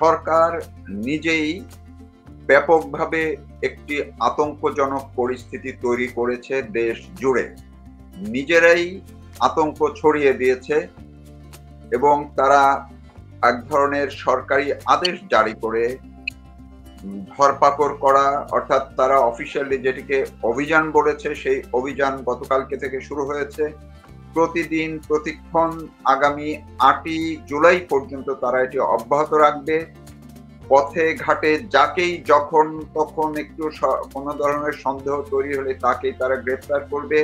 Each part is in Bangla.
সরকার নিজেই ব্যাপকভাবে একটি আতঙ্কজনক পরিস্থিতি তৈরি করেছে দেশ জুড়ে। নিজেরাই আতঙ্ক ছড়িয়ে দিয়েছে এবং তারা এক ধরনের সরকারি আদেশ জারি করে ধরপাকড় করা, অর্থাৎ তারা অফিসিয়ালি যেটিকে অভিযান বলেছে, সেই অভিযান গতকালকে থেকে শুরু হয়েছে। প্রতিদিন প্রতিক্ষণ আগামী 8ই জুলাই পর্যন্ত তারা এটি অব্যাহত রাখবে। পথে ঘাটে যাকেই যখন তখন একটু কোনো ধরনের সন্দেহ তৈরি হলে তাকেই তারা গ্রেফতার করবে,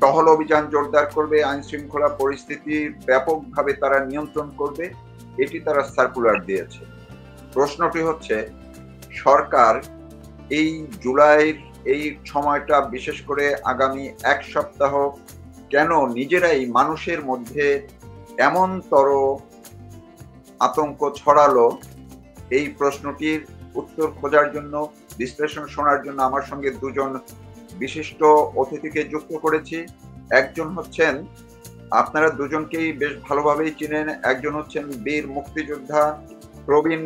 টহল অভিযান জোরদার করবে, আইন শৃঙ্খলা পরিস্থিতি ব্যাপকভাবে তারা নিয়ন্ত্রণ করবে, এটি তারা সার্কুলার দিয়েছে। প্রশ্নটি হচ্ছে, সরকার এই জুলাইয়ের এই সময়টা, বিশেষ করে আগামী এক সপ্তাহ কেন নিজেরাই মানুষের মধ্যে এমনতর আতঙ্ক ছড়ালো? এই প্রশ্নটির উত্তর খোঁজার জন্য, বিশ্লেষণ শোনার জন্য আমার সঙ্গে দুজন বিশিষ্ট অতিথিকে যুক্ত করেছি। একজন হচ্ছেন, আপনারা দুজনকেই বেশ ভালোভাবেই চিনেন, একজন হচ্ছেন বীর মুক্তিযোদ্ধা, প্রবীণ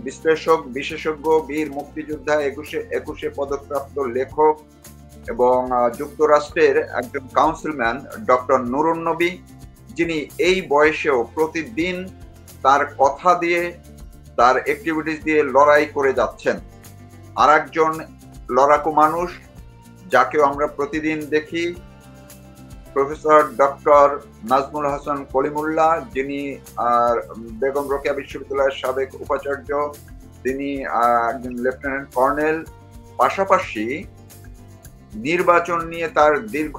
বিশ্লেষক, বিশেষজ্ঞ, বীর মুক্তিযোদ্ধা, একুশে পদকপ্রাপ্ত লেখক এবং যুক্তরাষ্ট্রের একজন কাউন্সিলম্যান ডক্টর নুরুন নবী, যিনি এই বয়সেও প্রতিদিন তার কথা দিয়ে, তার অ্যাক্টিভিটিস দিয়ে লড়াই করে যাচ্ছেন। আর একজন লড়াকু মানুষ যাকেও আমরা প্রতিদিন দেখি, প্রফেসর ডক্টর নাজমুল হাসান কলিমুল্লাহ, যিনি বেগম রোকেয়া বিশ্ববিদ্যালয়ের সাবেক উপাচার্য, তিনি একজন লেফটেন্যান্ট কর্নেল, পাশাপাশি নির্বাচন নিয়ে তার দীর্ঘ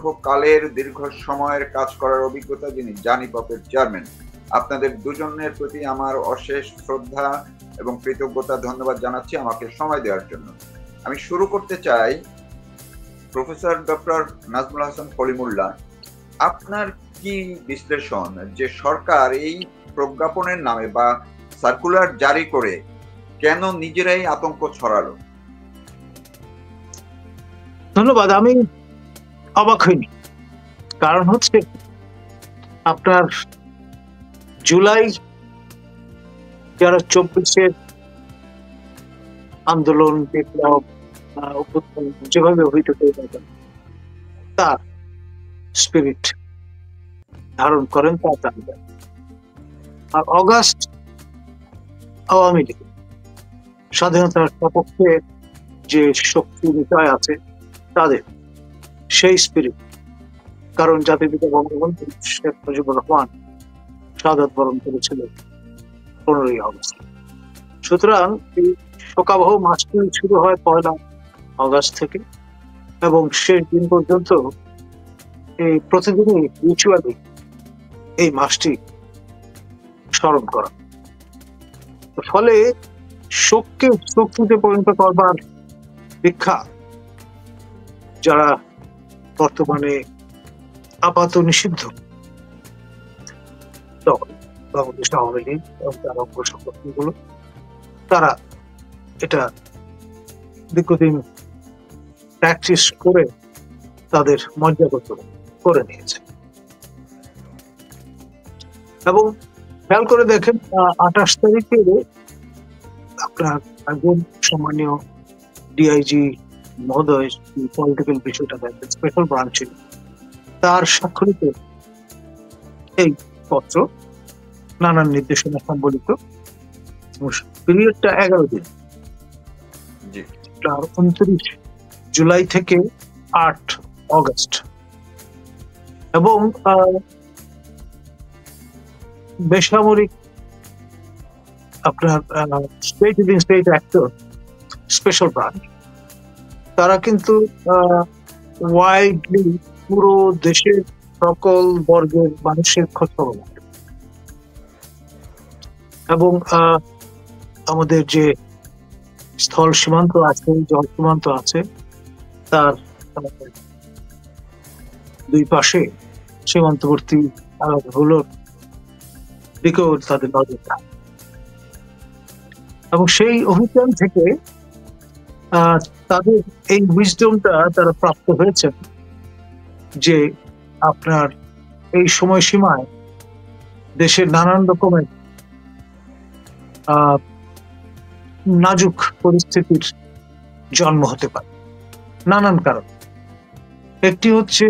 সময়ের কাজ করার অভিজ্ঞতা, যিনি জানিপপের চেয়ারম্যান। আপনাদের দুজনের প্রতি আমার অশেষ শ্রদ্ধা এবং কৃতজ্ঞতা, ধন্যবাদ জানাচ্ছি আমাকে সময় দেওয়ার জন্য। আমি শুরু করতে চাই প্রফেসর ডক্টর নাজমুল হাসান কলিমুল্লাহ, আপনার কি বিশ্লেষণ যে সরকার এই প্রজ্ঞাপনের নামে বা সার্কুলার জারি করে কেন নিজেরাই আতঙ্ক ছড়ালো? ধন্যবাদ। আমি অবাক হইনি, কারণ হচ্ছে আপনার জুলাই যারা 24-এর আন্দোলন, বিপ্লব, যেভাবে অভিহিত করে তার স্পিরিট ধারণ করেন, তা চাহিদা। আর অগাস্ট আওয়ামী লীগ স্বাধীনতার সপক্ষে যে শক্তি বিষয় আছে তাদের সেই স্পিরিট, কারণ জাতির পিতা বঙ্গবন্ধু শেখ মুজিবুর রহমান শাহাদাত বরণ করেছিলেন 15ই আগস্ট। সুতরাং এই শোকাবহ মাসটি শুরু হয় 1 আগস্ট থেকে এবং শেষ দিন পর্যন্ত এই প্রতিদিনই রিচুয়ালি এই মাসটি স্মরণ করা। ফলে শোককে শক্তিতে পরিণত করবার দীক্ষা যারা বর্তমানে আপাত নিষিদ্ধ দল, বাংলাদেশ আওয়ামী লীগ এবং তার অঙ্গ সংগঠনগুলো, তারা এটা দীর্ঘদিন প্র্যাকটিস করে তাদের মর্যাদা করে নিয়েছে। এবং খেয়াল করে দেখেন, 28 তারিখে আপনার একজন সম্মানীয় ডিআইজি মহোদয় পলিটিক্যাল বিষয়টা দেখেন, স্পেশাল ব্রাঞ্চ ছিল, তার স্বাক্ষরিত এই পত্র নানান নির্দেশনা সম্বলিত, পিরিয়ডটা 11 দিন, 29 জুলাই থেকে 8 আগস্ট। এবং বেসামরিক আপনার স্টেট অ্যাক্টর স্পেশাল ব্রাঞ্চ, তারা কিন্তু ওয়াইডলি পুরো দেশের সকল বর্গের মানুষের খোঁজ খবর রাখে। এবং আমাদের যে স্থল সীমান্ত আছে, জল সীমান্ত আছে, তার দুই পাশে সীমান্তবর্তী এলাকাগুলোর দিকেও তাদের নজর থাকে। এবং সেই অভিযান থেকে তাদের এই উইজডমটা তারা প্রাপ্ত হয়েছে যে আপনার এই সময়সীমায় দেশের নানান রকমের নাজুক পরিস্থিতির জন্ম হতে পারে নানান কারণ। একটি হচ্ছে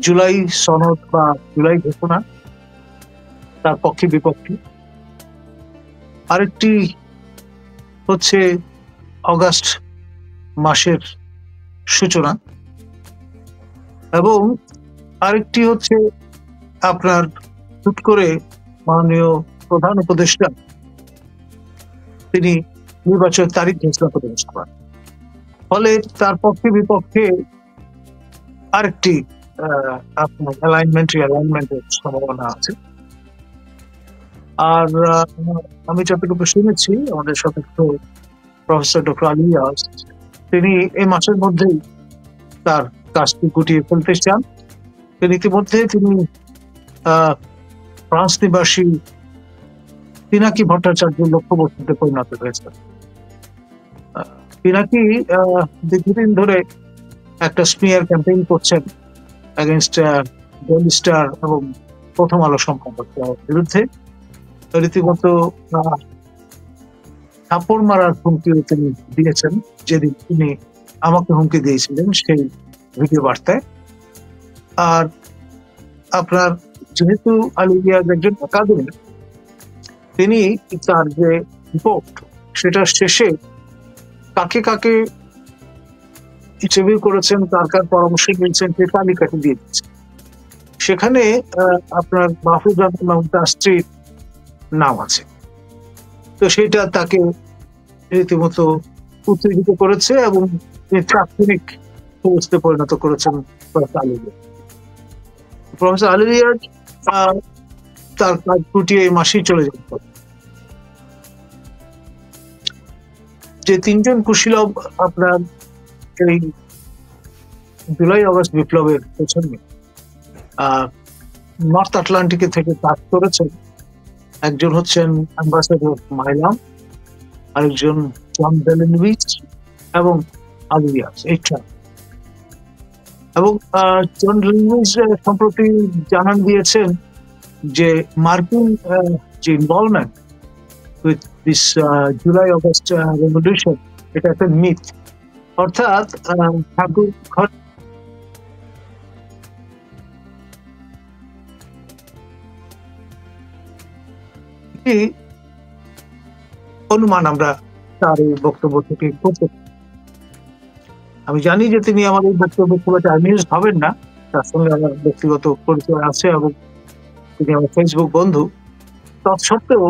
জুলাই সনদ বা জুলাই ঘোষণা, তার পক্ষে বিপক্ষে। আরেকটি হচ্ছে অগাস্ট মাসের সূচনা, এবং আরেকটি হচ্ছে আপনার হুট করে মাননীয় প্রধান উপদেষ্টা তিনি নির্বাচনের তারিখ ঘোষণা করে করেন, ফলে তার পক্ষে বিপক্ষে আরেকটি আপনার অ্যালাইনমেন্টের সম্ভাবনা আছে। আর আমি যতটুকু শুনেছি আমাদের সদস্য প্রফেসর ডক্টর আলী রিয়াজ তিনি এই মাসের মধ্যেই তার কাজটি গুটিয়ে ফেলতে চান। ইতিমধ্যে তিনি ফ্রান্স নিবাসী পিনাকি ভট্টাচার্যের লক্ষ্যবস্তুতে পরিণত হয়েছেন। পিনাকি দীর্ঘদিন ধরে একটা স্মিয়ার ক্যাম্পেইন করছেন এগেনস্ট ডেইলি স্টার এবং প্রথম আলো সম্পাদকের বিরুদ্ধে। রীতিমতো থাপ্পড় মারার হুমকিও তিনি দিয়েছেন, যেদিন তিনি আমাকে হুমকি দিয়েছিলেন সেই ভিডিও বার্তায়। আর আপনার যেহেতু আলী রিয়াজ একজন একাডেমিক, তিনি তার যে রিপোর্ট সেটার শেষে কাকে কাকে ইন্টারভিউ করেছেন, কার কার পরামর্শ নিয়েছেন সে তালিকাটি দিয়ে দিচ্ছেন। সেখানে আপনার মাহফুজ আহমেদ স্ত্রীর নাম আছে। তো সেটা তাকে রীতিমতো উত্তেজিত করেছে এবং তাৎক্ষণিক অবস্থায় পরিণত করেছেন প্রফেসর আলী রিয়াজ। তার কাজ গুটিয়ে এই মাসেই চলে যেতে পারে। যে তিনজন কুশীলব আপনার এই জুলাই আগস্ট বিপ্লবের পেছনে নর্থ আটলান্টিকে থেকে কাজ করেছেন, একজন হচ্ছেন অ্যাম্বাসেডর মাইলাম, আরেকজন জন ডেলেনউইচ এবং আলী রিয়াজ। এইটা এবং জন ডেলেনউইচ সম্প্রতি জানান দিয়েছেন যে মার্কিন যে involvement with this July August revolution এটা একটা মিথ, অর্থাৎ ঠাকুর ঘর অনুমান আমরা তার এই বক্তব্য থেকে করতে। আমি জানি যে তিনি আমার এই বক্তব্য খুব একটা অ্যামিউজড হবেন না, তার সঙ্গে আমার ব্যক্তিগত পরিচয় আছে এবং তিনি আমার ফেসবুক বন্ধু। তৎসত্ত্বেও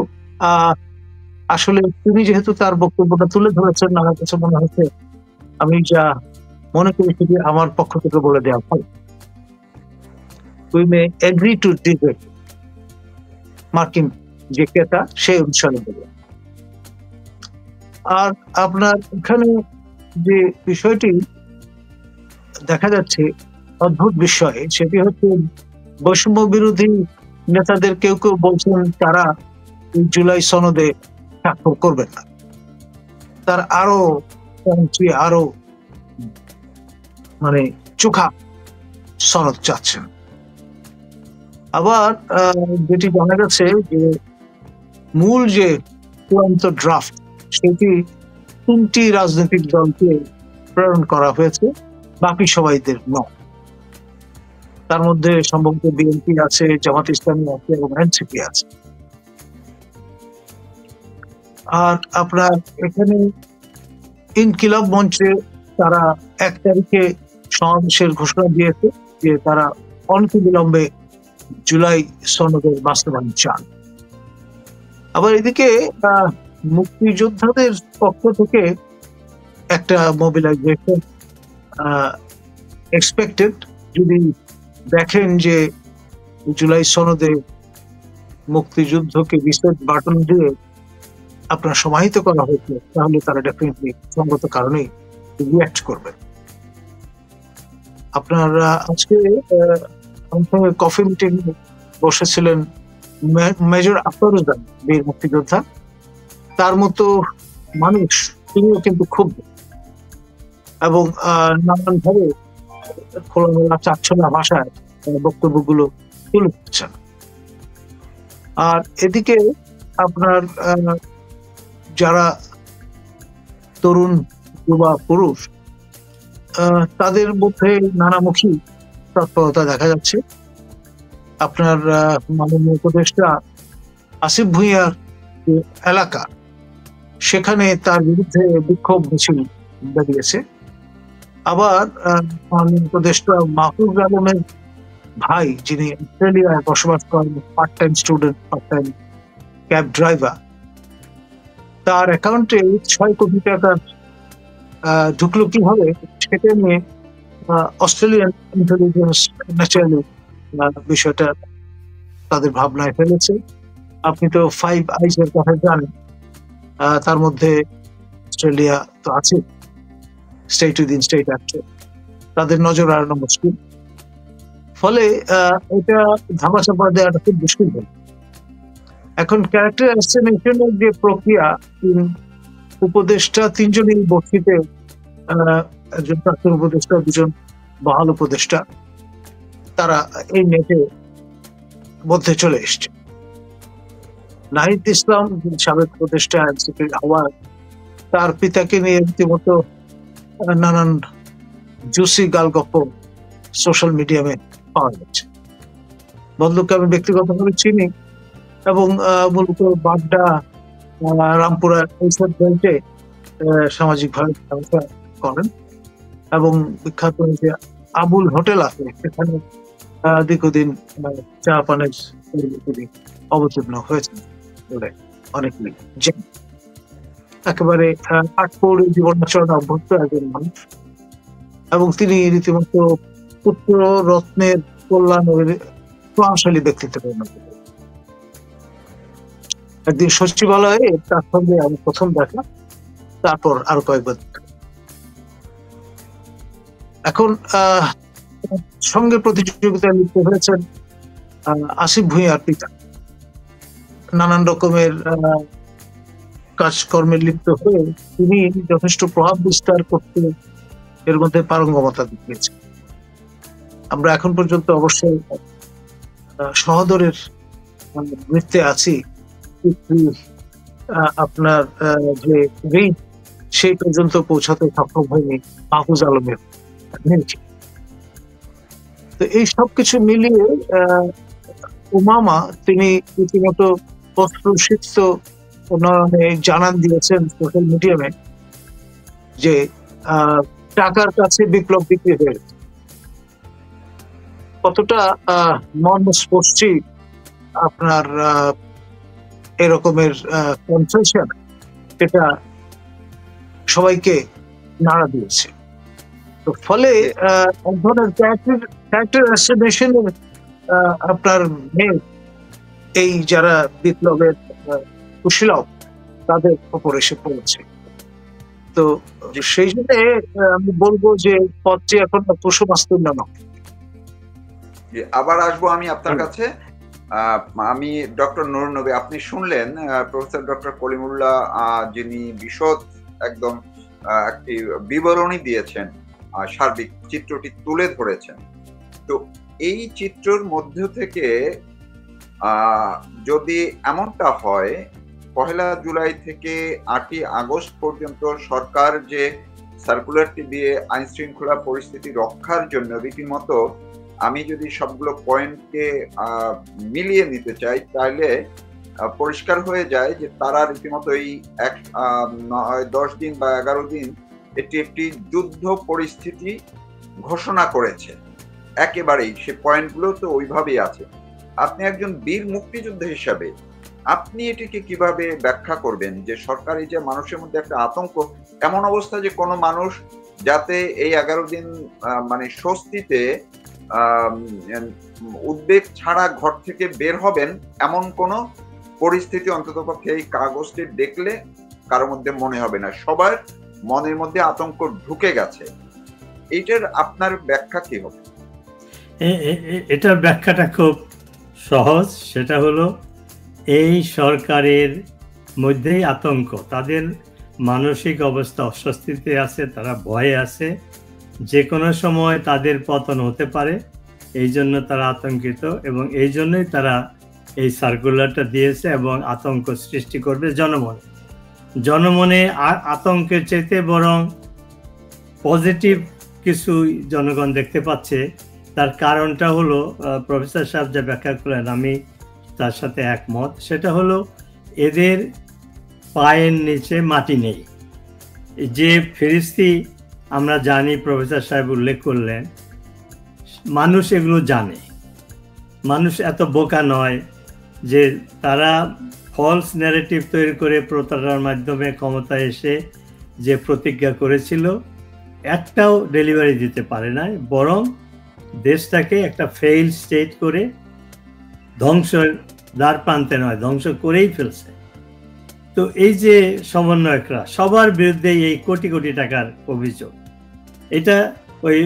আসলে তিনি যেহেতু তার বক্তব্যটা তুলে ধরেছেন, আমার কাছে মনে হচ্ছে আমি যা মনে করি সেটি আমার পক্ষ থেকে বলে দেওয়া হয়। We may agree to disagree, মার্কিন যে ক্রেতা সেই অনুসারে দেবে। আর আপনার এখানে যে বিষয়টি দেখা যাচ্ছে অদ্ভুত বিষয়, সেটি হচ্ছে বৈষম্য বিরোধী নেতাদের কেউ কেউ বলছেন তারা জুলাই সনদে স্বাক্ষর করবেন না, তার আরো মানে চোখা সনদ চাচ্ছেন। আবার যেটি জানা গেছে যে মূল যে চূড়ান্ত ড্রাফট সেটি 3টি রাজনৈতিক দলকে প্রেরণ করা হয়েছে, বাকি সবাইদের নয়। তার মধ্যে সম্ভবত বিএনপি আছে, জামাত ইসলামী আছে এবং এনসিপি আছে। আর আপনার এখানে ইনকিলাব মঞ্চে তারা 1 তারিখে সমাবেশের ঘোষণা দিয়েছে যে তারা অনতিবিলম্বে জুলাই সনদের বাস্তবায়ন চান। আবার এদিকে মুক্তিযোদ্ধাদের পক্ষ থেকে একটা মোবিলাইজেশন এক্সপেক্টেড। যদি দেখেন যে জুলাই সনদে মুক্তিযুদ্ধকে রিসেট বাটন দিয়ে আপনার সমাহিত করা হয়েছে, তাহলে তারা ডেফিনেটলি সঙ্গত কারণে রিঅ্যাক্ট করবে। আপনার আজকে কফি মিটিং বসেছিলেন মেজর আফতারুজ্জামান, বীর মুক্তিযোদ্ধা। তার মতো মানুষ তিনিও কিন্তু খুব এবং নানানভাবে খোলামেলা চাচ্ছলা ভাষায় বক্তব্যগুলো তুলে ধরছেন। আর এদিকে আপনার যারা তরুণ যুবা পুরুষ তাদের মধ্যে নানামুখী তৎপরতা দেখা যাচ্ছে। আপনার মাননীয় উপদেষ্টা আসিফ ভুঁইয়ার যে এলাকা, সেখানে তার বিরুদ্ধে বিক্ষোভ মিছিল বেরিয়েছে। আবার মাননীয় উপদেষ্টা মাহফুজ আলমের ভাই, যিনি অস্ট্রেলিয়ায় বসবাস করেন, part time student, part time cab driver, তার অ্যাকাউন্টে 6 কোটি টাকা ঢুকলো কিভাবে সেটা নিয়ে অস্ট্রেলিয়ান ইন্টেলিজেন্স ন্যাচারালি বিষয়টা তাদের ভাবনায় ফেলেছে। আপনি তো 5 আইস এর কথা জানেন, তার মধ্যে অস্ট্রেলিয়া তো আছে, স্টেট উইদিন স্টেট অ্যাক্ট, তাদের নজর এড়ানো মুশকিল। ফলে এটা ধামাচাপা দেওয়াটা খুব মুশকিল হল। এখন ক্যারেক্টার অ্যাসাসিনেশনের যে প্রক্রিয়া, উপদেষ্টা 3 জনই বস্তিতে, একজন প্রাক্তন উপদেষ্টা, 2 জন বহাল উপদেষ্টা, তারা এই নেটে মধ্যে চলে এসছে। নাহিদ ইসলাম, সাবেক উপদেষ্টা এনসিপির আওয়াজ, তার পিতাকে নিয়ে রীতিমতো নানান জুসি গালগপ্প সোশ্যাল মিডিয়ামে পাওয়া যাচ্ছে। বন্ধুকে আমি ব্যক্তিগতভাবে চিনি এবং মূলত বাড্ডা, রামপুরা এইসব বেল্টে সামাজিকভাবে ব্যবসা করেন এবং বিখ্যাত যে আবুল হোটেল আছে, সেখানে দীর্ঘদিন চা পানের অবতীর্ণ হয়েছে বলে অনেকেই জানেন। একেবারে আটপৌরে জীবনাচরণে অভ্যস্ত একজন মানুষ এবং তিনি রীতিমতো পুত্র রত্নের কল্যাণের প্রভাবশালী ব্যক্তিত্ব পরিণত। একদিন সচিবালয়ে তার সঙ্গে আমি প্রথম দেখা, তারপর আরো কয়েকবার। এখন সঙ্গে প্রতিযোগিতায় লিপ্ত হয়েছেন আসিফ ভুঁইয়ার পিতা, নানান রকমের কাজকর্মে লিপ্ত হয়ে তিনি যথেষ্ট প্রভাব বিস্তার করতে এর মধ্যে পারঙ্গমতা দেখিয়েছেন। আমরা এখন পর্যন্ত অবশ্যই সহদরের বৃত্তে আছি, আপনার যে রিট সেই পর্যন্ত পৌঁছাতে সক্ষম হয়নি মাহফুজ আলমের। তো এই সবকিছু মিলিয়ে উমামা তিনি রীতিমতো প্রশিক্ষিত উন্নয়নে জানান দিয়েছেন সোশ্যাল মিডিয়ামে যে টাকার কাছে বিপ্লব বিক্রি হয়েছে। কতটা মর্মস্পর্শী আপনার এরকমের কনসেশন, এটা সবাইকে নাড়া দিয়েছে। তো ফলে এক ধরনের ক্যারেক্টার অ্যাসাসিনেশনের আপনার এই যারা বিপ্লবের কুশীলব, তাদের উপর এসে পড়েছে। তো সেই জন্য আমি বলবো যে পথটি এখন কুসুমাস্তীর্ণ নয়। আবার আসবো আমি আপনার কাছে। আমি ডক্টর নুর নবী, আপনি শুনলেন প্রফেসর ডক্টর কলিমুল্লাহ যিনি বিশদ একদম একটি বিবরণী দিয়েছেন, সার্বিক চিত্রটি তুলে ধরেছেন। তো এই চিত্রের মধ্য থেকে যদি এমনটা হয়, 1 জুলাই থেকে 8 আগস্ট পর্যন্ত সরকার যে সার্কুলারটি দিয়ে আইন শৃঙ্খলা পরিস্থিতি রক্ষার জন্য রীতিমতো, আমি যদি সবগুলো পয়েন্টকে মিলিয়ে নিতে চাই, তাহলে পরিষ্কার হয়ে যায় যে তারা রীতিমতো এই 10 দিন বা 11 দিন এটি একটি যুদ্ধ পরিস্থিতি ঘোষণা করেছে। একেবারেই সে পয়েন্টগুলো তো ওইভাবেই আছে। আপনি একজন বীর মুক্তিযোদ্ধা হিসাবে আপনি এটিকে কিভাবে ব্যাখ্যা করবেন যে সরকার এই যে মানুষের মধ্যে একটা আতঙ্ক, এমন অবস্থা যে কোনো মানুষ যাতে এই 11 দিন মানে স্বস্তিতে উদ্বেগ ছাড়া ঘর থেকে বের হবেন, এমন কোন পরিস্থিতি অন্ততপক্ষে এই কাগজটি দেখলে কারোর মধ্যে মনে হবে না। সবার মনের মধ্যে আতঙ্ক ঢুকে গেছে। এইটার আপনার ব্যাখ্যা কি হবে? এটার ব্যাখ্যাটা খুব সহজ। সেটা হলো এই সরকারের মধ্যেই আতঙ্ক, তাদের মানসিক অবস্থা অস্বস্তিতে আছে, তারা ভয়ে আছে, যে কোনো সময় তাদের পতন হতে পারে, এই জন্য তারা আতঙ্কিত এবং এই জন্যই তারা এই সার্কুলারটা দিয়েছে এবং আতঙ্ক সৃষ্টি করবে জনমনে। জনমনে আতঙ্কের চাইতে বরং পজিটিভ কিছু জনগণ দেখতে পাচ্ছে। তার কারণটা হলো প্রফেসর সাহেব যা ব্যাখ্যা করলেন, আমি তার সাথে একমত। সেটা হলো এদের পায়ের নিচে মাটি নেই। যে ফিরিস্তি আমরা জানি, প্রফেসর সাহেব উল্লেখ করলেন, মানুষ এগুলো জানে। মানুষ এত বোকা নয় যে তারা ফলস ন্যারেটিভ তৈরি করে প্রতারণার মাধ্যমে ক্ষমতায় এসে যে প্রতিজ্ঞা করেছিল একটাও ডেলিভারি দিতে পারে না, বরং দেশটাকে একটা ফেইল স্টেট করে ধ্বংসের দ্বার প্রান্তে নয়, ধ্বংস করেই ফেলছে। তো এই যে সমন্বয়করা, সবার বিরুদ্ধে এই কোটি কোটি টাকার অভিযোগ, এটা ওই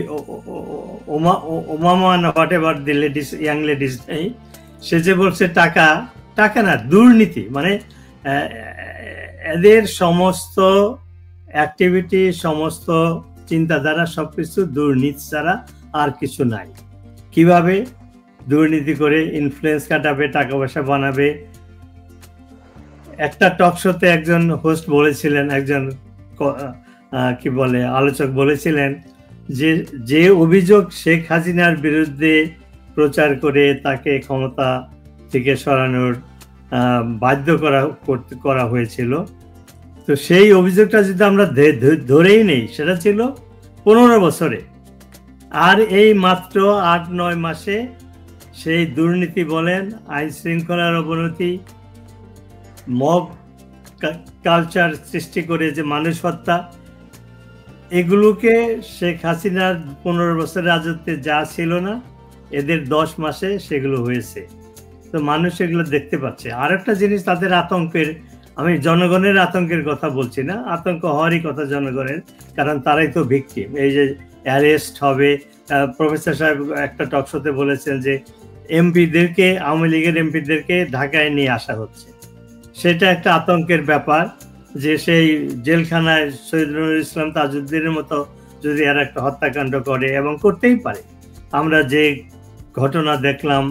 ওমামান whatever the ladies, young ladies নেই, সে যে বলছে টাকা, টাকা না, দুর্নীতি। মানে এদের সমস্ত অ্যাক্টিভিটি, সমস্ত চিন্তাধারা সবকিছু দুর্নীতি ছাড়া আর কিছু নাই। কিভাবে দুর্নীতি করে ইনফ্লুয়েন্স কাটাবে, টাকা পয়সা বানাবে। একটা টক শোতে একজন হোস্ট বলেছিলেন, একজন কি বলে আলোচক বলেছিলেন যে যে অভিযোগ শেখ হাসিনার বিরুদ্ধে প্রচার করে তাকে ক্ষমতা থেকে সরানোর বাধ্য করা হয়েছিল, তো সেই অভিযোগটা যদি আমরা ধরেই নেই, সেটা ছিল 15 বছরে। আর এই মাত্র 8-9 মাসে সেই দুর্নীতি বলেন, আইন শৃঙ্খলার অবনতি, মব কালচার সৃষ্টি করে যে মানুষ হত্যা, এগুলোকে শেখ হাসিনার 15 বছরের রাজত্বে যা ছিল না, এদের 10 মাসে সেগুলো হয়েছে। তো মানুষ এগুলো দেখতে পাচ্ছে। আর একটা জিনিস, তাদের আতঙ্কের, আমি জনগণের আতঙ্কের কথা বলছি না, আতঙ্ক হওয়ারই কথা জনগণের, কারণ তারাই তো ভিকটিম। এই যে অ্যারেস্ট হবে, প্রফেসর সাহেব একটা টক শোতে বলেছেন যে এমপিদেরকে, আওয়ামী লীগের এমপিদেরকে ঢাকায় নিয়ে আসা হচ্ছে। সেটা একটা আতঙ্কের ব্যাপার, যে সেই জেলখানায় শহীদ নজরুল ইসলাম তাজউদ্দিনের মতো যদি এরা একটা হত্যাকাণ্ড করে, এবং করতেই পারে। আমরা যে ঘটনা দেখলাম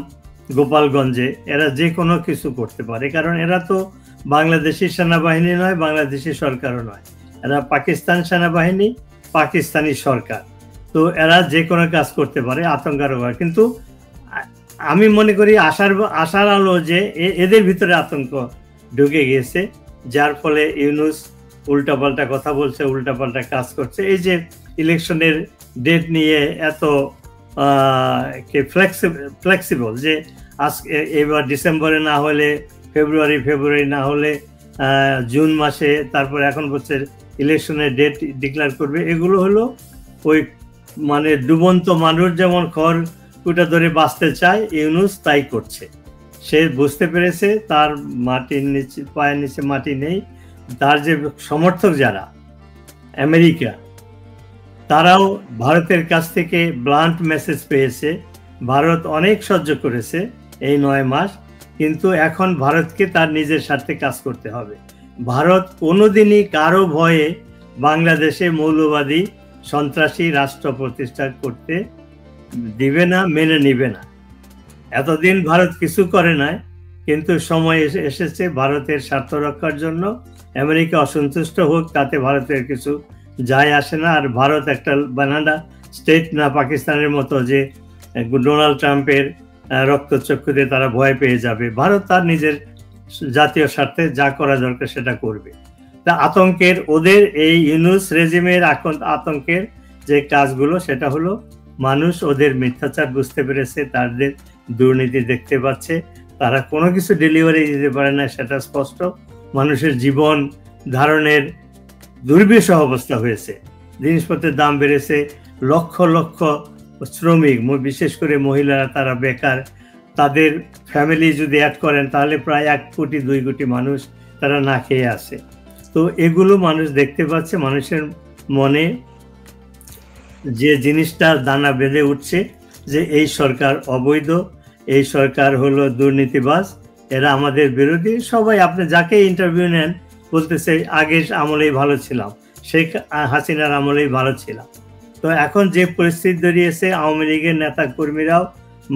গোপালগঞ্জে, এরা যে কোনো কিছু করতে পারে, কারণ এরা তো বাংলাদেশি সেনাবাহিনী নয়, বাংলাদেশি সরকারও নয়, এরা পাকিস্তান সেনাবাহিনী, পাকিস্তানি সরকার। তো এরা যে কোনো কাজ করতে পারে, আতঙ্কারও হয়। কিন্তু আমি মনে করি আশার আলো যে এদের ভিতরে আতঙ্ক ঢুকে গিয়েছে, যার ফলে ইউনূস উল্টাপাল্টা কথা বলছে, উল্টাপাল্টা কাজ করছে। এই যে ইলেকশনের ডেট নিয়ে এত ফ্লেক্সিবল, যে আজকে এবার ডিসেম্বরে না হলে ফেব্রুয়ারি না হলে জুন মাসে, তারপরে এখন বলছে ইলেকশনের ডেট ডিক্লেয়ার করবে। এগুলো হলো ওই মানে ডুবন্ত মানুষ যেমন খড় কুটা ধরে বাঁচতে চায়, ইউনূস তাই করছে। সে বুঝতে পেরেছে তার মাটির নিচে, পায়ের নিচে মাটি নেই। তার যে সমর্থক যারা আমেরিকা, তারাও ভারতের কাছ থেকে ব্লান্ট মেসেজ পেয়েছে। ভারত অনেক সহ্য করেছে এই 9 মাস, কিন্তু এখন ভারতকে তার নিজের স্বার্থে কাজ করতে হবে। ভারত কোনোদিনই কারো ভয়ে বাংলাদেশে মৌলবাদী সন্ত্রাসী রাষ্ট্র প্রতিষ্ঠা করতে দিবে না, মেনে নিবে না। এতদিন ভারত কিছু করে নাই, কিন্তু সময় এসেছে ভারতের স্বার্থ রক্ষার জন্য। আমেরিকা অসন্তুষ্ট হোক, তাতে ভারতের কিছু যায় আসে না। আর ভারত একটা বানানা স্টেট না, পাকিস্তানের মতো যে ডোনাল্ড ট্রাম্পের রক্তচক্ষুতে তারা ভয় পেয়ে যাবে। ভারত তার নিজের জাতীয় স্বার্থে যা করা দরকার সেটা করবে। তা আতঙ্কের, ওদের এই ইউনূস রেজিমের আতঙ্কের যে কাজগুলো, সেটা হলো মানুষ ওদের মিথ্যাচার বুঝতে পেরেছে, তাদের দুর্নীতি দেখতে পাচ্ছে। তারা কোনো কিছু ডেলিভারি দিতে পারে না, সেটা স্পষ্ট। মানুষের জীবন ধারণের দুর্বিষহ অবস্থা হয়েছে, জিনিসপত্রের দাম বেড়েছে, লক্ষ লক্ষ শ্রমিক, বিশেষ করে মহিলারা, তারা বেকার। তাদের ফ্যামিলি যদি অ্যাড করেন তাহলে প্রায় 1 কোটি 2 কোটি মানুষ তারা না খেয়ে আসে। তো এগুলো মানুষ দেখতে পাচ্ছে। মানুষের মনে যে জিনিসটা দানা বেঁধে উঠছে যে এই সরকার অবৈধ, এই সরকার হলো দুর্নীতিবাজ, এরা আমাদের বিরোধী। সবাই, আপনি যাকে ইন্টারভিউ নেন বলতেছে আগের আমলেই ভালো ছিলাম, শেখ হাসিনার আমলেই ভালো ছিলাম। তো এখন যে পরিস্থিতি দাঁড়িয়েছে, আওয়ামী লীগের নেতা কর্মীরাও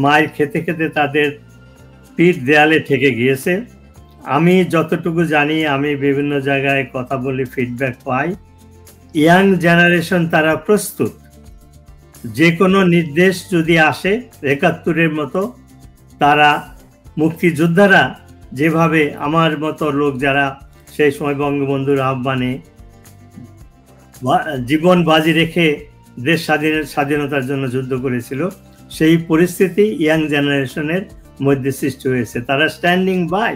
মায়ের খেতে খেতে তাদের পিঠ দেয়ালে ঠেকে গিয়েছে। আমি যতটুকু জানি, আমি বিভিন্ন জায়গায় কথা বলি, ফিডব্যাক পাই, ইয়াং জেনারেশন তারা প্রস্তুত। যে কোনো নির্দেশ যদি আসে ৭১-এর মতো, তারা মুক্তিযোদ্ধারা যেভাবে আমার মতো লোক যারা সেই সময় বঙ্গবন্ধুর আহ্বানে জীবন বাজি রেখে দেশ স্বাধীনতার জন্য যুদ্ধ করেছিল, সেই পরিস্থিতি ইয়াং জেনারেশনের মধ্যে সৃষ্টি হয়েছে। তারা স্ট্যান্ডিং বাই,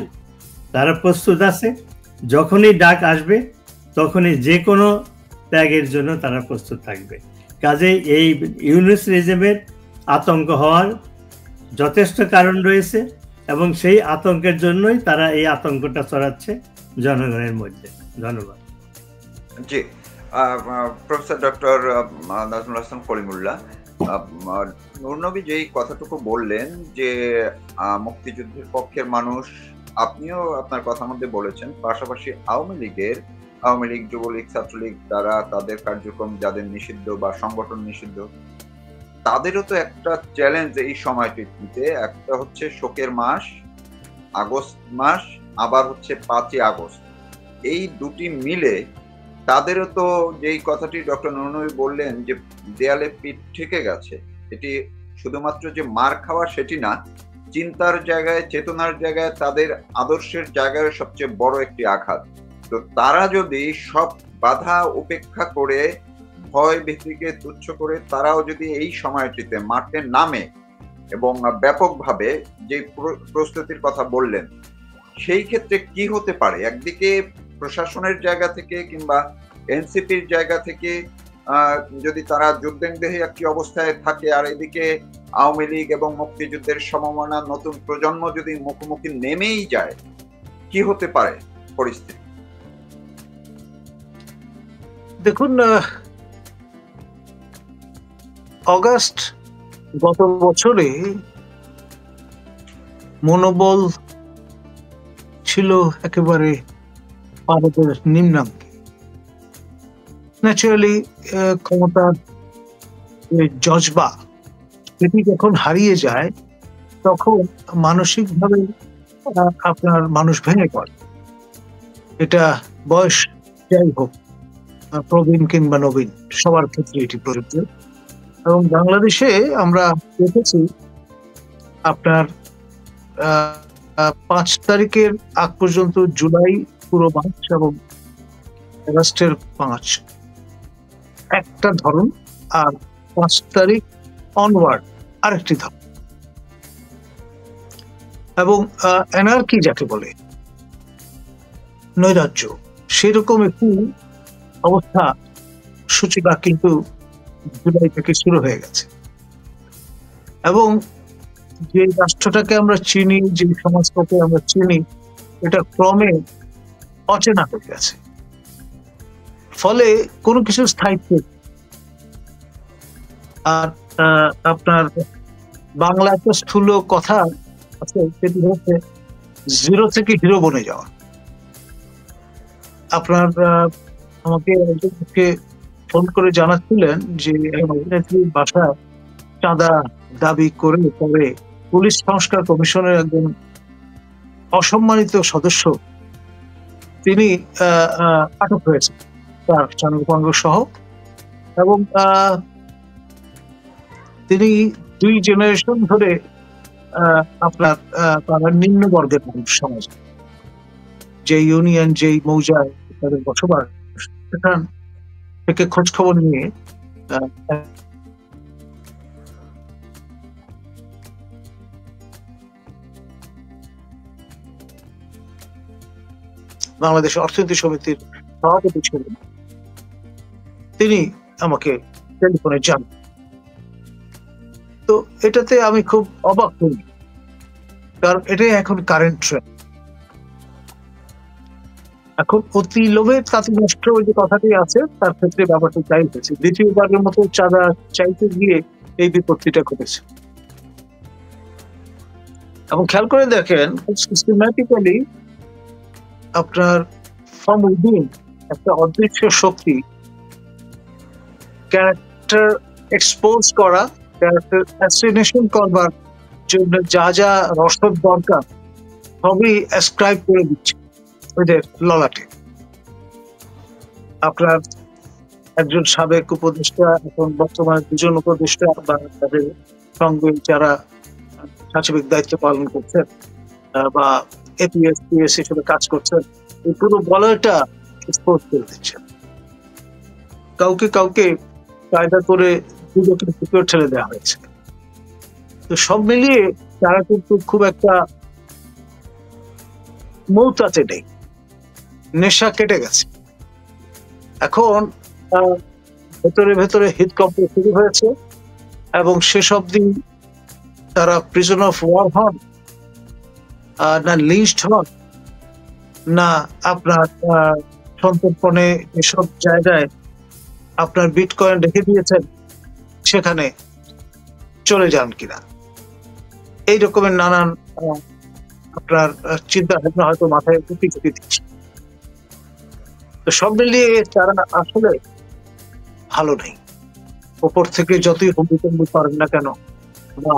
তারা প্রস্তুত আছে। যখনই ডাক আসবে তখনই যে কোনো ত্যাগের জন্য তারা প্রস্তুত থাকবে। কাজেই এই ইউনুস রেজিমের আতঙ্ক হওয়ার যথেষ্ট কারণ রয়েছে, এবং সেই আতঙ্কের জন্যই তারা এই আতঙ্কটা ছড়াচ্ছে জনগণের মধ্যে। ধন্যবাদ। জি, প্রফেসর ডক্টর নাজমুল হাসান কলিমুল্লাহ, নূরনবী যেই কথাটুকু বললেন যে মুক্তিযুদ্ধের পক্ষের মানুষ, আপনিও আপনার কথার মধ্যে বলেছেন, পাশাপাশি আওয়ামী লীগ, যুবলীগ, ছাত্রলীগ, তারা তাদের কার্যক্রম যাদের নিষিদ্ধ বা সংগঠন নিষিদ্ধ, তাদেরও তো একটা চ্যালেঞ্জ এই সময়টিতে। একটা হচ্ছে শোকের মাস, আগস্ট মাস, আবার হচ্ছে 5ই আগস্ট। এই দুটি মিলে তাদেরও তো, যেই কথাটি ডক্টর নূরনবী বললেন যে দেয়ালে পিঠ ঠেকে গেছে, এটি শুধুমাত্র যে মার খাওয়া সেটি না, চিন্তার জায়গায়, চেতনার জায়গায়, তাদের আদর্শের জায়গায় সবচেয়ে বড় একটি আঘাত। তো তারা যদি সব বাধা উপেক্ষা করে, ভয় ভীতিকে তুচ্ছ করে, তারাও যদি এই সময়টিতে মাঠে নামে এবং ব্যাপকভাবে যে প্রস্তুতির কথা বললেন, সেই ক্ষেত্রে কি হতে পারে? একদিকে প্রশাসনের জায়গা থেকে কিংবা এনসিপির জায়গা থেকে যদি তারা যুদ্ধেন্দেহী একটি অবস্থায় থাকে, আর এদিকে আওয়ামী লীগ এবং মুক্তিযুদ্ধের সমমনা নতুন প্রজন্ম যদি মুখোমুখি নেমেই যায়, কি হতে পারে পরিস্থিতি? দেখুন, অগাস্ট গত বছরে মনোবল ছিল একেবারে পারদের নিম্নাঙ্কে। ন্যাচারালি ক্ষমতার জজবা এটি যখন হারিয়ে যায়, তখন মানসিকভাবে আপনার মানুষ ভেঙে পড়ে। এটা বয়স যাই হোক, প্রবীণ কিংবা নবীন, সবার ক্ষেত্রে এটি প্রযোজ্য। এবং বাংলাদেশে আমরা দেখেছি আপনার 5 তারিখের আগ পর্যন্ত জুলাই পুরো মাস এবং আগস্টের 5 একটা ধরন, আর 5 তারিখ অনওয়ার্ড আরেকটি ধরন। এবং এনার্কি যাকে বলে, নৈরাজ্য, সেরকম একটি অবস্থা সূচিকা কিন্তু জুলাই থেকে শুরু হয়ে গেছে। এবং যে রাষ্ট্রটাকে আমরা চিনি, যে সমাজটাকে আমরা চিনি, এটা ক্রমে অচেনা হয়ে গেছে। ফলে কোনো কিছু স্থায়িত্ব। আর আপনার বাংলা একটা স্থূল কথা আছে, সেটি হচ্ছে জিরো থেকে হিরো বনে যাওয়া। আপনার আমাকে ফোন করে জানাচ্ছিলেন যে অভিনেত্রীর বাসায় চাঁদা দাবি করে পরে পুলিশ সংস্কার কমিশনের একজন অসম্মানিত সদস্য তিনি আটক হয়েছে, তার সাঙ্গপাঙ্গ সহ। এবং তিনি 2 জেনারেশন ধরে আপনার তারা নিম্ন বর্গের মানুষ, সমাজ, যে ইউনিয়ন, যেই মৌজায় তাদের বসবাস, সেখান থেকে খোঁজ খবর নিয়ে বাংলাদেশ অর্থনীতি সমিতির সভাপতি ছিলেন, তিনি আমাকে টেলিফোনে জানান। তো এটাতে আমি খুব অবাক হই, কারণ এটাই এখন কারেন্ট ট্রেন্ড। এখন অতি লোভের তাঁতি নষ্ট, ওই যে কথাটি আছে, তার ক্ষেত্রে ব্যাপারটা তাই হয়েছে। দ্বিতীয়বারের মতো চাঁদা চাইতে গিয়ে এই বিপত্তিটা ঘটেছে। এবং খেয়াল করে দেখেন, সিস্টেম্যাটিক্যালি আপনার ফ্রম উইদিন একটা অদৃশ্য শক্তি ক্যারেক্টার এক্সপোজ করা, ক্যারেক্টার অ্যাসিনেশন করবার জন্য যা যা রসদ দরকার, সবই অ্যাসক্রাইব করে দিচ্ছে ওদের ললাটে। আপনার একজন সাবেক উপদেষ্টা, এখন বর্তমানে দুজন উপদেষ্টা বা তাদের সঙ্গে যারা সাচিবিক দায়িত্ব পালন করছেন বা এপিএস পিএস হিসেবে কাজ করছেন, এই পুরো বলয়টা এক্সপোজ করে দিচ্ছেন। কাউকে কাউকে কায়দা করে দুদকের ভিতরে ঠেলে দেওয়া হয়েছে। তো সব মিলিয়ে তারা কিন্তু খুব একটা মৌতাতে নেই, নেশা কেটে গেছে। এখন ভেতরে ভেতরে হৃদকম্প শুরু হয়েছে এবং সেসব দিন তারা প্রিজন অফ ওয়ার হন, না লিঞ্চড হন, না আপনার সন্তর্পণে এসব জায়গায় আপনার বিটকয়েন রেখে দিয়েছেন সেখানে চলে যান কিনা, এই রকমের নানান আপনার চিন্তা ভাবনা হয়তো মাথায় উঠে দিচ্ছে। তো সব মিলিয়ে তারা আসলে ভালো নেই। ওপর থেকে যতই হুমকি পারেন না কেন বা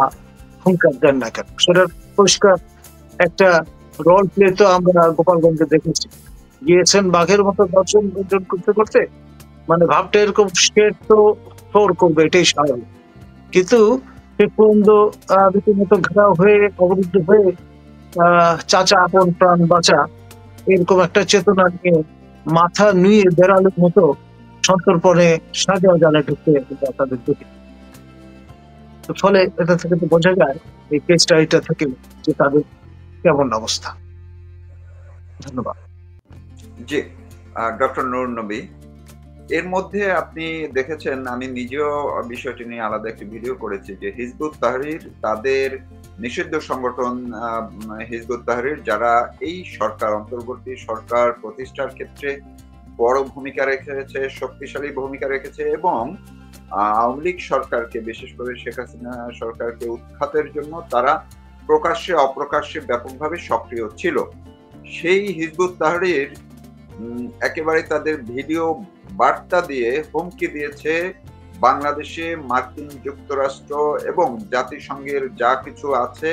হুঙ্কার দেন না কেন, সেটার পরিষ্কার একটা রোল প্লে তো আমরা গোপালগঞ্জে দেখেছি। গিয়েছেন বাঘের মতো দর্শন করতে করতে, মানে ভাবটা এরকম স্টেট তো ফ্লোর করবে, এটাই স্বাভাবিক। কিন্তু সে পর্যন্ত রীতিমতো ঘেরাও হয়ে অবরুদ্ধ হয়ে চাচা আপন প্রাণ বাঁচা এরকম একটা চেতনা নিয়ে মাথা নুয়ে বেড়ালের মতো সন্তর্পণে সাজাও জালে ঢুকতে তাদের দেখি। ফলে এটা থেকে তো বোঝা যায় এই কেস স্টাডিটা থেকে যে তাদের কেমন অবস্থা। ধন্যবাদ। জি, ডক্টর নূর নবী, এর মধ্যে আপনি দেখেছেন, আমি নিজেও বিষয়টি নিয়ে আলাদা একটি ভিডিও করেছি, যে হিজবুত তাহরির, তাদের নিষিদ্ধ সংগঠন হিজবুত তাহরির, যারা এই সরকার, অন্তর্বর্তী সরকার প্রতিষ্ঠার ক্ষেত্রে বড় ভূমিকা রেখেছে, শক্তিশালী ভূমিকা রেখেছে এবং আওয়ামী লীগ সরকারকে, বিশেষ করে শেখ হাসিনা সরকারকে উৎখাতের জন্য তারা প্রকাশ্যে অপ্রকাশ্যে ব্যাপকভাবে সক্রিয় ছিল। সেই হিজবুত তাহরির একেবারে তাদের ভিডিও বার্তা দিয়ে হুমকি দিয়েছে বাংলাদেশে মার্কিন যুক্তরাষ্ট্র এবং জাতিসংঘের যা কিছু আছে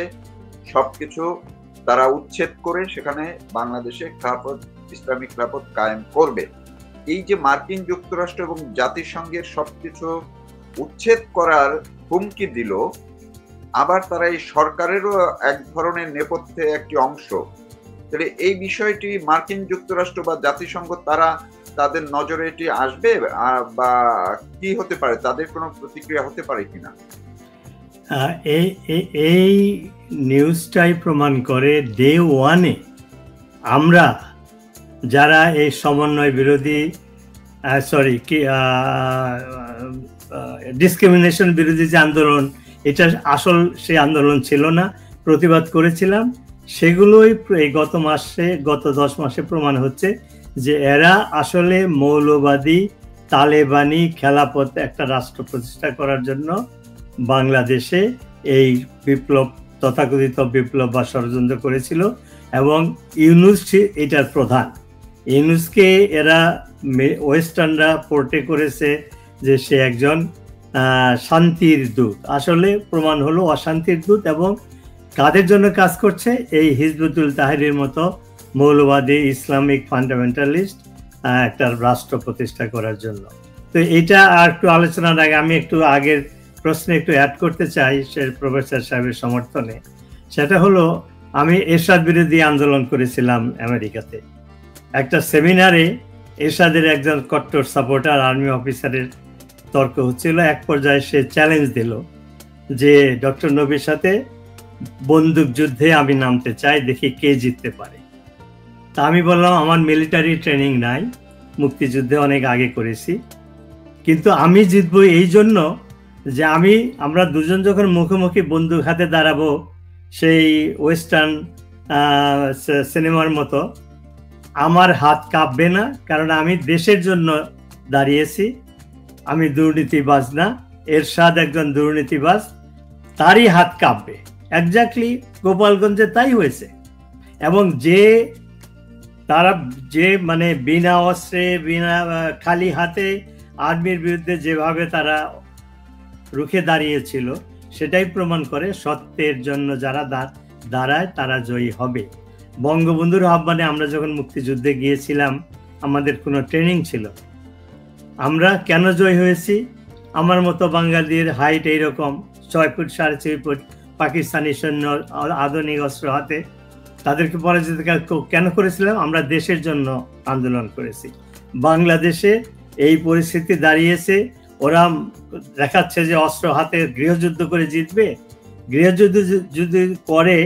সবকিছু তারা উচ্ছেদ করে সেখানে বাংলাদেশে খেলাফত, ইসলামিক খেলাফত কায়েম করবে। এই যে মার্কিন যুক্তরাষ্ট্র এবং জাতিসংঘের সবকিছু উচ্ছেদ করার হুমকি দিল, আবার তারা এই সরকারেরও এক ধরনের নেপথ্যে একটি অংশ। তাহলে এই বিষয়টি মার্কিন যুক্তরাষ্ট্র বা জাতিসংঘ তারা তাদের নজরে এটি আসবে বা কি হতে পারে, তাদের কোনো প্রতিক্রিয়া হতে পারে কিনা? এই নিউজটাই প্রমাণ করে ডে ওয়ানে আমরা যারা এই সমন্বয় বিরোধী ডিসক্রিমিনেশন বিরোধী যে আন্দোলন, এটা আসল সেই আন্দোলন ছিল না, প্রতিবাদ করেছিলাম, সেগুলোই এই গত 10 মাসে প্রমাণ হচ্ছে যে এরা আসলে মৌলবাদী তালেবানি খেলাফত একটা রাষ্ট্র প্রতিষ্ঠা করার জন্য বাংলাদেশে এই বিপ্লব, তথাকথিত বিপ্লব বা ষড়যন্ত্র করেছিল এবং ইউনুস এটার প্রধান। ইউনুসকে এরা ওয়েস্টার্নরা পোর্টে করেছে যে সে একজন শান্তির দূত, আসলে প্রমাণ হলো অশান্তির দূত। এবং কাদের জন্য কাজ করছে? এই হিজবুতুল তাহরির মতো মৌলবাদী ইসলামিক ফান্ডামেন্টালিস্ট একটা রাষ্ট্র প্রতিষ্ঠা করার জন্য। তো এটা আর একটু আলোচনার আগে আমি একটু আগের প্রশ্নে একটু অ্যাড করতে চাই সে প্রফেসর সাহেবের সমর্থনে। সেটা হলো, আমি এরশাদ বিরোধী আন্দোলন করেছিলাম আমেরিকাতে। একটা সেমিনারে এরশাদের একজন কট্টর সাপোর্টার আর্মি অফিসারের তর্ক হচ্ছিল। এক পর্যায়ে সে চ্যালেঞ্জ দিল যে ডক্টর নবীর সাথে বন্দুক যুদ্ধে আমি নামতে চাই, দেখি কে জিততে পারে। তা আমি বললাম আমার মিলিটারি ট্রেনিং নাই, মুক্তিযুদ্ধে অনেক আগে করেছি, কিন্তু আমি জিতবো এই জন্য যে আমরা দুজন যখন মুখোমুখি বন্দুক হাতে দাঁড়াবো সেই ওয়েস্টার্ন সিনেমার মতো, আমার হাত কাঁপবে না, কারণ আমি দেশের জন্য দাঁড়িয়েছি, আমি দুর্নীতিবাজ না। এরশাদ একজন দুর্নীতিবাজ, তারই হাত কাঁপবে। এক্স্যাক্টলি গোপালগঞ্জে তাই হয়েছে। এবং তারা মানে বিনা অস্ত্রে, বিনা খালি হাতে আর্মির বিরুদ্ধে যেভাবে তারা রুখে দাঁড়িয়েছিল, সেটাই প্রমাণ করে সত্যের জন্য যারা দাঁড়ায় তারা জয়ী হবে। বঙ্গবন্ধুর আহ্বানে আমরা যখন মুক্তিযুদ্ধে গিয়েছিলাম, আমাদের কোনো ট্রেনিং ছিল, আমরা কেন জয় হয়েছি? আমার মতো বাঙালির হাইট এইরকম 6 ফুট 6.5 ফুট, পাকিস্তানি সৈন্য আধুনিক অস্ত্র হাতে, তাদেরকে পরাজিত কেন করেছিলাম? আমরা দেশের জন্য আন্দোলন করেছি। বাংলাদেশে এই পরিস্থিতি দাঁড়িয়েছে, ওরা দেখাচ্ছে যে অস্ত্র হাতে গৃহযুদ্ধ করে জিতবে। গৃহযুদ্ধ যদি করে,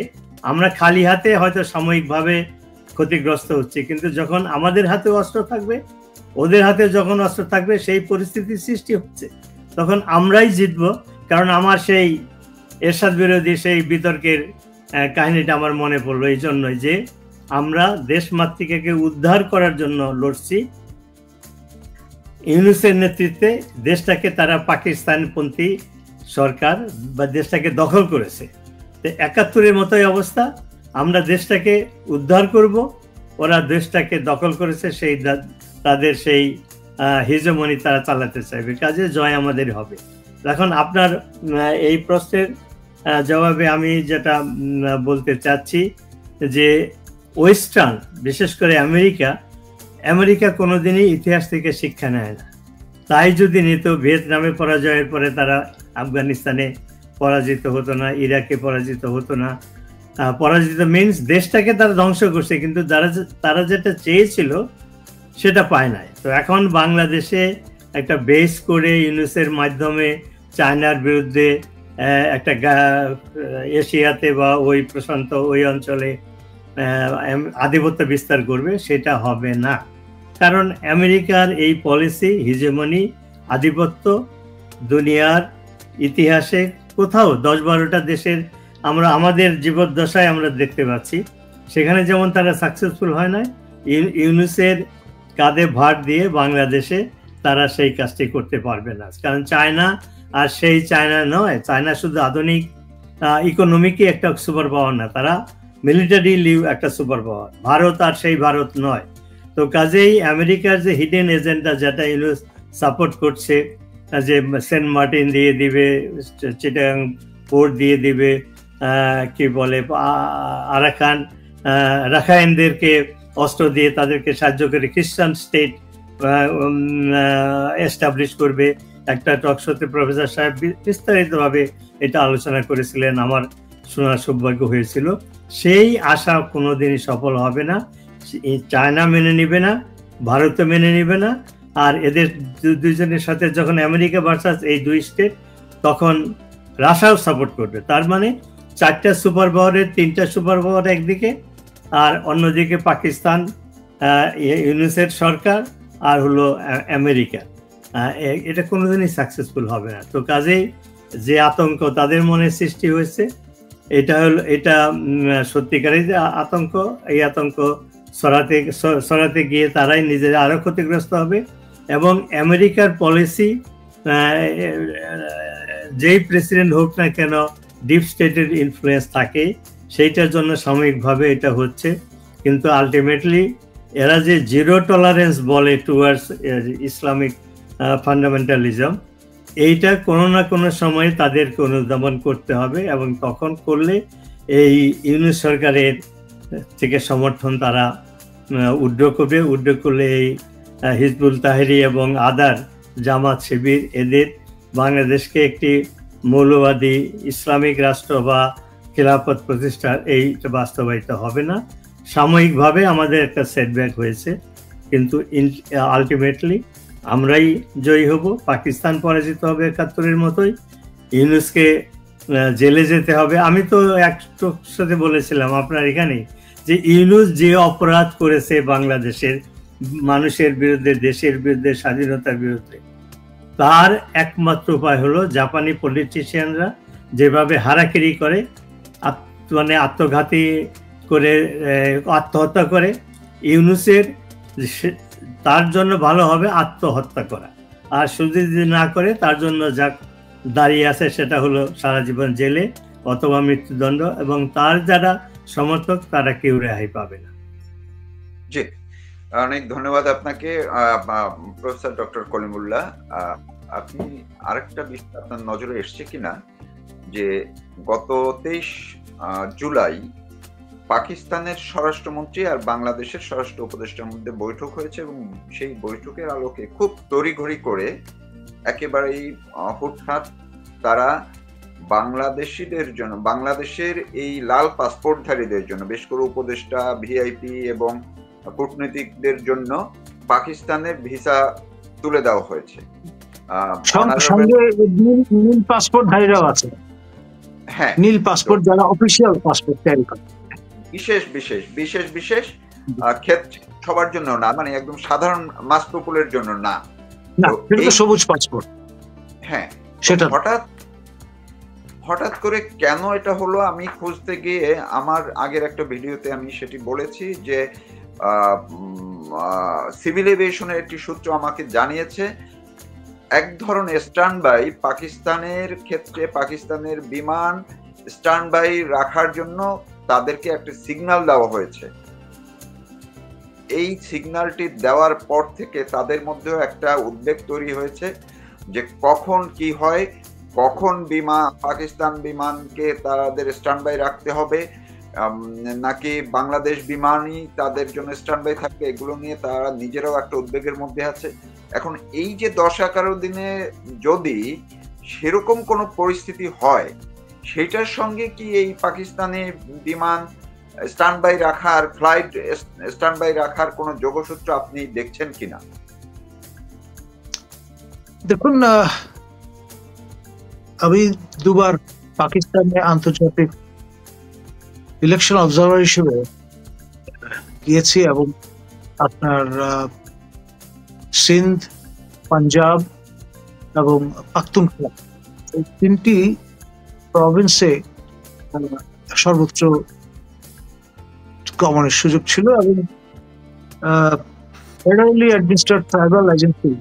আমরা খালি হাতে হয়তো সাময়িকভাবে ক্ষতিগ্রস্ত হচ্ছে, কিন্তু যখন আমাদের হাতে অস্ত্র থাকবে, ওদের হাতে যখন অস্ত্র থাকবে, সেই পরিস্থিতির সৃষ্টি হচ্ছে, তখন আমরাই জিতব। কারণ আমার সেই এরশাদ বিরোধী সেই বিতর্কের কাহিনীটা আমার মনে পড়লো এই জন্যই যে আমরা দেশমাতৃকাকে উদ্ধার করার জন্য লড়ছি। ইউনূসের নেতৃত্বে দেশটাকে তারা পাকিস্তানপন্থী সরকার বা দেশটাকে দখল করেছে। তো ৭১-এর মতোই অবস্থা, আমরা দেশটাকে উদ্ধার করব, ওরা দেশটাকে দখল করেছে, সেই তাদের সেই হিজমনি তারা চালাতে চাইবে, কাজে জয় আমাদের হবে। এখন আপনার এই প্রশ্নের জবাবে আমি যেটা বলতে চাচ্ছি যে ওয়েস্টার্ন, বিশেষ করে আমেরিকা কোনোদিনই ইতিহাস থেকে শিক্ষা নেয় না। তাই যদি নিত, ভিয়েতনামে পরাজয়ের পরে তারা আফগানিস্তানে পরাজিত হতো না, ইরাকে পরাজিত হতো না। পরাজিত মিনস দেশটাকে তারা ধ্বংস করছে, কিন্তু তারা যেটা চেয়েছিল সেটা পায় নাই। তো এখন বাংলাদেশে একটা বেস করে ইউনূসের মাধ্যমে চায়নার বিরুদ্ধে একটা এশিয়াতে বা ওই প্রশান্ত ওই অঞ্চলে আধিপত্য বিস্তার করবে, সেটা হবে না। কারণ আমেরিকার এই পলিসি, হিজেমনি, আধিপত্য দুনিয়ার ইতিহাসে কোথাও 10-12টা দেশের আমরা আমাদের জীবদ্দশায় আমরা দেখতে পাচ্ছি, সেখানে যেমন তারা সাকসেসফুল হয় না, ইউনূসের কাঁধে ভার দিয়ে বাংলাদেশে তারা সেই কাজটি করতে পারবে না। কারণ চায়না আর সেই চায়না নয়, চায়না শুধু আধুনিক ইকোনমিকই একটা সুপার পাওয়ার না, তারা মিলিটারি একটা সুপার পাওয়ার। ভারত আর সেই ভারত নয়। তো কাজেই আমেরিকার যে হিডেন এজেন্ডা, যেটা ইউনূস সাপোর্ট করছে, যে সেন্ট মার্টিন দিয়ে দিবে, চিটাগাং পোর্ট দিয়ে দিবে, কি বলে রাখাইনদেরকে অস্ত্র দিয়ে তাদেরকে সাহায্য করে খ্রিস্টান স্টেট এস্টাবলিশ করবে। একটা টকশোতে প্রফেসর সাহেব বিস্তারিতভাবে এটা আলোচনা করেছিলেন, আমার শোনার সৌভাগ্য হয়েছিল। সেই আশা কোনোদিনই সফল হবে না। চায়না মেনে নিবে না, ভারতও মেনে নিবে না। আর এদের দুইজনের সাথে যখন আমেরিকা ভার্সাস এই দুই স্টেট, তখন রাশিয়াও সাপোর্ট করবে। তার মানে 4টা সুপার পাওয়ারের 3টা সুপার পাওয়ার একদিকে, আর অন্যদিকে পাকিস্তান, ইউনূসের সরকার, আর হলো আমেরিকা। এটা কোনোদিনই সাকসেসফুল হবে না। তো কাজেই যে আতঙ্ক তাদের মনে সৃষ্টি হয়েছে, এটা সত্যিকারের যে আতঙ্ক, এই আতঙ্ক সরাতে গিয়ে তারাই নিজেরা আরো ক্ষতিগ্রস্ত হবে। এবং আমেরিকার পলিসি, যেই প্রেসিডেন্ট হোক না কেন, ডিপ স্টেটের ইনফ্লুয়েন্স থাকে, সেইটার জন্য সাময়িকভাবে এটা হচ্ছে, কিন্তু আলটিমেটলি এরা যে জিরো টলারেন্স বলে টুয়ার্ডস ইসলামিক ফান্ডামেন্টালিজম, এইটা কোনো না কোনো সময় তাদেরকে অনুধাবন করতে হবে। এবং তখন করলে এই ইউনূস সরকারের থেকে সমর্থন তারা উইথড্র করলে এই হিজবুল তাহরির এবং আদার জামাত শিবির, এদের বাংলাদেশকে একটি মৌলবাদী ইসলামিক রাষ্ট্র বা খিলাফত প্রতিষ্ঠার এইটা বাস্তবায়িত হবে না। সাময়িকভাবে আমাদের একটা সেটব্যাক হয়েছে, কিন্তু আলটিমেটলি আমরাই জয়ী হব। পাকিস্তান পরাজিত হবে ৭১-এর মতোই, ইউনূসকে জেলে যেতে হবে। আমি তো একটু সাথে বলেছিলাম আপনার এখানে যে ইউনূস যে অপরাধ করেছে বাংলাদেশের মানুষের বিরুদ্ধে, দেশের বিরুদ্ধে, স্বাধীনতার বিরুদ্ধে, তার একমাত্র উপায় হলো জাপানি পলিটিশিয়ানরা যেভাবে হারাকিরি করে, মানে আত্মঘাতী করে, আত্মহত্যা করে, ইউনূসের তার জন্য ভালো হবে আত্মহত্যা করা। আর শুধু যদি না করে, তার জন্য যা দাঁড়িয়ে আছে সেটা হলো সারা জীবন জেলে অথবা মৃত্যুদণ্ড, এবং তার যারা সমর্থক তারা কেউ রেহাই পাবে না। জি, অনেক ধন্যবাদ আপনাকে প্রফেসর ডক্টর কলিমুল্লাহ। আপনি আরেকটা বিষয় আপনার নজরে এসছে কিনা, যে গত 23 জুলাই পাকিস্তানের স্বরাষ্ট্রমন্ত্রী আর বাংলাদেশের স্বরাষ্ট্র উপদেষ্টার মধ্যে বৈঠক হয়েছে এবং সেই বৈঠকের আলোকে খুব তড়িঘড়ি করে একেবারেই হুটহাট তারা বাংলাদেশিদের জন্য, বাংলাদেশের এই লাল পাসপোর্টধারীদের জন্য, বিশেষ করে উপদেষ্টা, ভিআইপি এবং কূটনীতিকদের জন্য পাকিস্তানের ভিসা তুলে দেওয়া হয়েছে। সঙ্গে নীল পাসপোর্টধারীরাও আছে। হ্যাঁ, নীল পাসপোর্ট যারা অফিসিয়াল পাসপোর্ট ক্যারি করে, বিশেষ ক্ষেত্রে সবার জন্য না, মানে একদম সাধারণ মাস পিপলের জন্য না, সবুজ পাসপোর্ট। হ্যাঁ, সেটা হঠাৎ করে কেন এটা হলো, আমি খুঁজতে গিয়ে আমার আগের একটা ভিডিওতে আমি সেটি বলেছি যে সিভিল এভিয়েশনের একটি সূত্র আমাকে জানিয়েছে এক ধরনের স্ট্যান্ড বাই পাকিস্তানের ক্ষেত্রে, পাকিস্তানের বিমান স্ট্যান্ড বাই রাখার জন্য তাদেরকে একটা সিগন্যাল দেওয়া হয়েছে। এই সিগন্যালটি দেওয়ার পর থেকে তাদের মধ্যেও একটা উদ্বেগ তৈরি হয়েছে যে কখন কি হয়, কখন পাকিস্তান বিমানকে তাদের স্ট্যান্ড বাই রাখতে হবে নাকি বাংলাদেশ বিমানই তাদের জন্য স্ট্যান্ড বাই থাকবে, এগুলো নিয়ে তারা নিজেরাও একটা উদ্বেগের মধ্যে আছে। এখন এই যে 10-11 দিনে যদি সেরকম কোনো পরিস্থিতি হয়, সেটার সঙ্গে কি এই পাকিস্তানি বিমান স্ট্যান্ড বাই রাখার, ফ্লাইট স্ট্যান্ড বাই রাখার কোনো যোগসূত্র আপনি দেখছেন কিনা? দেখুন, আমি দুবার পাকিস্তানে আন্তর্জাতিক ইলেকশন অবজারভার হিসেবে গিয়েছি এবং আপনার সিন্ধ, পাঞ্জাব এবং পাখতুনখোয়া, এই তিনটি প্রভিন্সে সর্বোচ্চ গমনের সুযোগ ছিল এবং ফেডারেলি অ্যাডমিনিস্ট্রেটেড ট্রাইবাল এজেন্সি,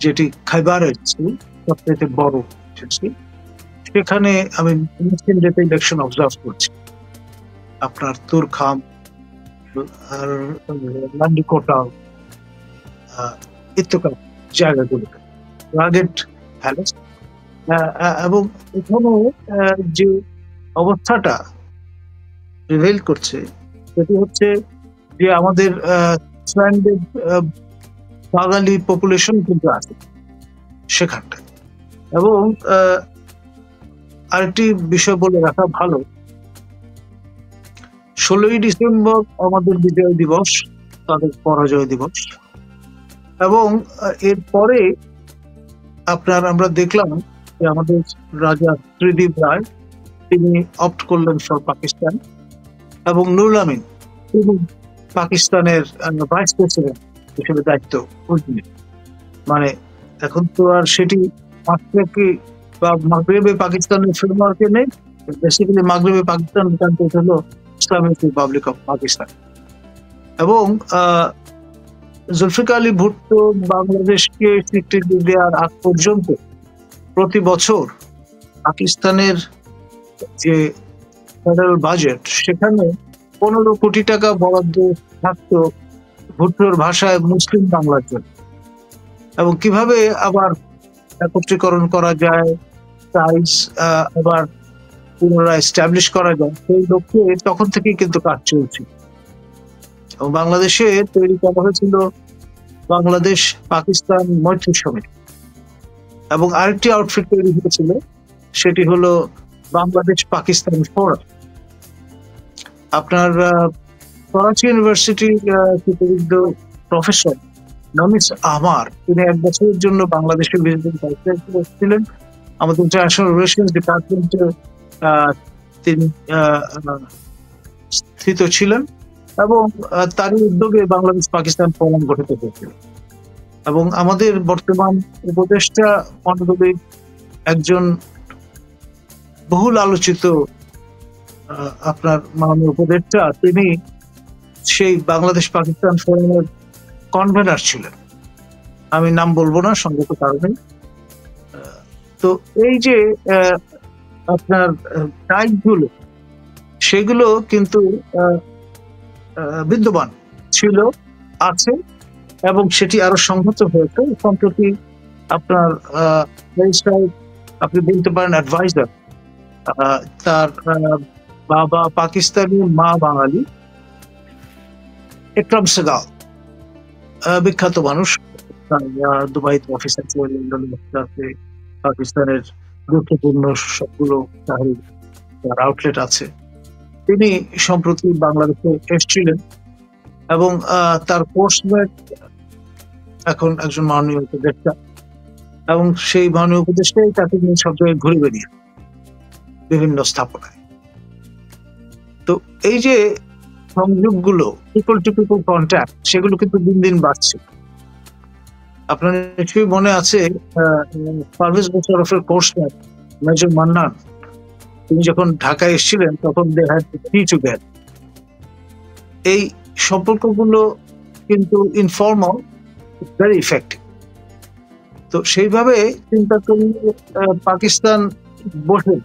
যেটি খাইবার এজেন্সি, সবচেয়ে বড় এজেন্সি, সেখানে আমি মুসলিম ডেতে ইলেকশন অবজার্ভ করছি। আপনার তুরখাম আর লান্ডিকোটা ইত্যাদি জায়গাগুলোতে রাগেড প্যালেস, এবং এখানে যে অবস্থাটা রিভিল করছে সেটি হচ্ছে যে আমাদের বাঙালি পপুলেশন কিন্তু আছে সেখানটায়। এবং আরেকটি বিষয় বলে রাখা ভালো, 16ই ডিসেম্বর আমাদের বিজয় দিবস, তাদের পরাজয় দিবস, এবং এরপরে আমরা দেখলাম যে আমাদের রাজা ত্রিদীপ রায় তিনি অপ্ট করলেন ফর পাকিস্তান এবং নুরুল আমিন তিনি পাকিস্তানের ভাইস প্রেসিডেন্ট হিসেবে দায়িত্ব বুঝলেন। মানে এখন তো আর সেটি মাশরিকি বা মাগরিবে পাকিস্তানের ফ্রেমওয়ার্কে নেই, বেসিক্যালি মাগরিবে পাকিস্তান হলো ইসলামিক রিপাবলিক অফ পাকিস্তান। এবং জুলফিকার আলী ভুট্টো বাংলাদেশকে স্বীকৃতি দেওয়ার আগ পর্যন্ত প্রতি বছর পাকিস্তানের যে ফেডারেল বাজেট, সেখানে 15 কোটি টাকা বরাদ্দ থাকতো ভুট্টোর ভাষায় মুসলিম বাংলার জন্য। এবং কিভাবে আবার একত্রীকরণ করা যায়, আবার পুনরায় এস্টাবলিশ করা যায়, সেই লক্ষ্যে তখন থেকেই কিন্তু কাজ চলছে। এবং বাংলাদেশে তৈরি করা হয়েছিল বাংলাদেশ পাকিস্তান মৈত্রী সমিতি, এবং আরেকটি আউটফিট তৈরি হয়েছিল, সেটি হলো বাংলাদেশ পাকিস্তান ফোরাম। আপনার করাচি ইউনিভার্সিটির প্রফেসর নমিস আহমার, তিনি 1 বছরের জন্য বাংলাদেশের ভিজিটিং ভাইস ছিলেন। আমাদের ইন্টারন্যাশনাল রিলেশনস ডিপার্টমেন্টে তিনি স্থিত ছিলেন এবং তারই উদ্যোগে বাংলাদেশ পাকিস্তান ফোরাম গঠিত হয়েছিল। এবং আমাদের বর্তমান উপদেষ্টা মণ্ডলীর একজন বহুল আলোচিত আপনার মাননীয় উপদেষ্টা, তিনি সেই বাংলাদেশ পাকিস্তান ফোরামের কনভেনার ছিলেন। আমি নাম বলবো না সঙ্গত কারণে। তো এই যে আপনার টাইপগুলো, সেগুলো কিন্তু বিদ্যমান ছিল, আছে, এবং সেটি আরো সংহত হয়েছে। সম্প্রতি আপনার আপনি বলতে পারেন অ্যাডভাইজার, তার বাবা পাকিস্তানি, মা বাঙালি। একরাম সেগাল বিখ্যাত মানুষ, দুবাইতে অফিস আছে, লন্ডনে অফিস আছে, পাকিস্তানের গুরুত্বপূর্ণ সবগুলো আউটলেট আছে। তিনি সম্প্রতি বাংলাদেশে এসেছিলেন এবং তার পোস্টম্যান এখন একজন মাননীয় উপদেষ্টা, এবং সেই মাননীয় উপদেষ্টাই তাকে নিয়ে সব জায়গায় ঘুরে বেরিয়ে বিভিন্ন স্থাপনায়। তো এই যে সংযোগগুলো, পিপল টু পিপল কন্ট্যাক্ট, সেগুলো কিন্তু দিন দিন বাড়ছে। আপনার নিশ্চয়ই মনে আছে পারভেজ মোশাররফের কোর্সম্যান মেজর মান্নান, তিনি যখন ঢাকায় এসেছিলেন তখন দে হ্যাড টি টুগেদার। এই সম্পর্কগুলো কিন্তু ইনফর্মাল, ভেরি ইফেক্টিভ। তো সেইভাবে চিন্তা করি পাকিস্তান বসে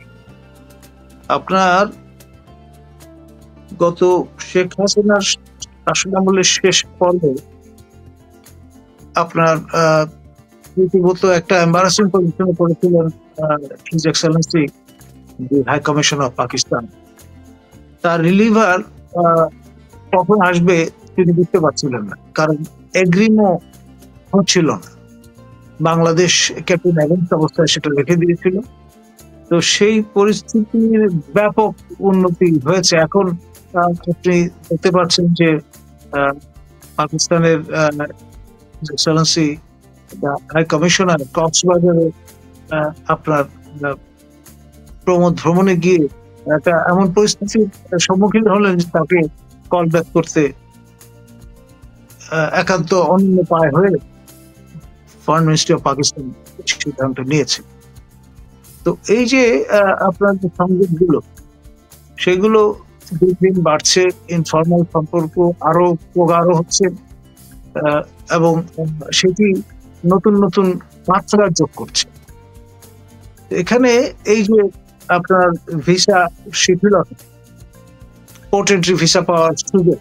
আপনার গত শেখ হাসিনার শাসনামলের শেষ পর্বে আপনার রীতিমত একটা এম্বারাসিং পজিশনে পড়েছিলেন his excellency the high commission of Pakistan. তার রিলিভার কখন আসবে তিনি বুঝতে পারছিলেন না, কারণ এগ্রিমো হচ্ছিল না। বাংলাদেশ ক্যাপ্টেন এগেন্স্ট অবস্থায় সেটা রেখে দিয়েছিল। তো সেই পরিস্থিতির ব্যাপক উন্নতি হয়েছে। এখন আপনি দেখতে পাচ্ছেন যে পাকিস্তানের এক্সেলেন্সি হাই কমিশনার কক্সবাজারে আপনার ভ্রমণে গিয়ে একটা এমন পরিস্থিতির সম্মুখীন হলেন যে তাকে কল ব্যাক করতে একান্ত অন্য পায় হয়ে ফরেন মিনিস্ট্রি অফ পাকিস্তান সিদ্ধান্ত নিয়েছে। তো এই যে আপনার যে সংযোগগুলো, সেগুলো দিন দিন বাড়ছে, ইনফর্মাল সম্পর্ক আরো প্রগাঢ় হচ্ছে এবং সেটি নতুন নতুন মাত্রা যোগ করছে। এখানে এই যে আপনার ভিসা শিথিলতা, পোর্ট এন্ট্রি ভিসা পাওয়ার সুযোগ,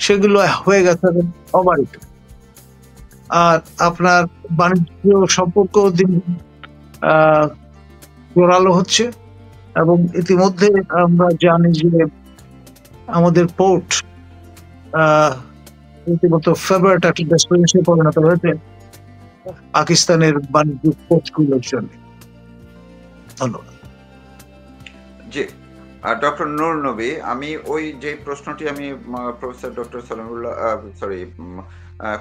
সেগুলো হয়ে গেছে অবারিত। আর আপনার বাণিজ্য সম্পর্ক দিন জোরালো হচ্ছে এবং ইতিমধ্যে আমরা জানি যে আমাদের পোর্ট রীতিমতো ফেভারিট একটা ডেস্টিনেশনে পরিণত হয়েছে পাকিস্তানের বাণিজ্যিক পোর্টগুলোর জন্য। ধন্যবাদ। জি, ডক্টর নূর নবী, আমি ওই যে প্রশ্নটি আমি প্রফেসর ডক্টর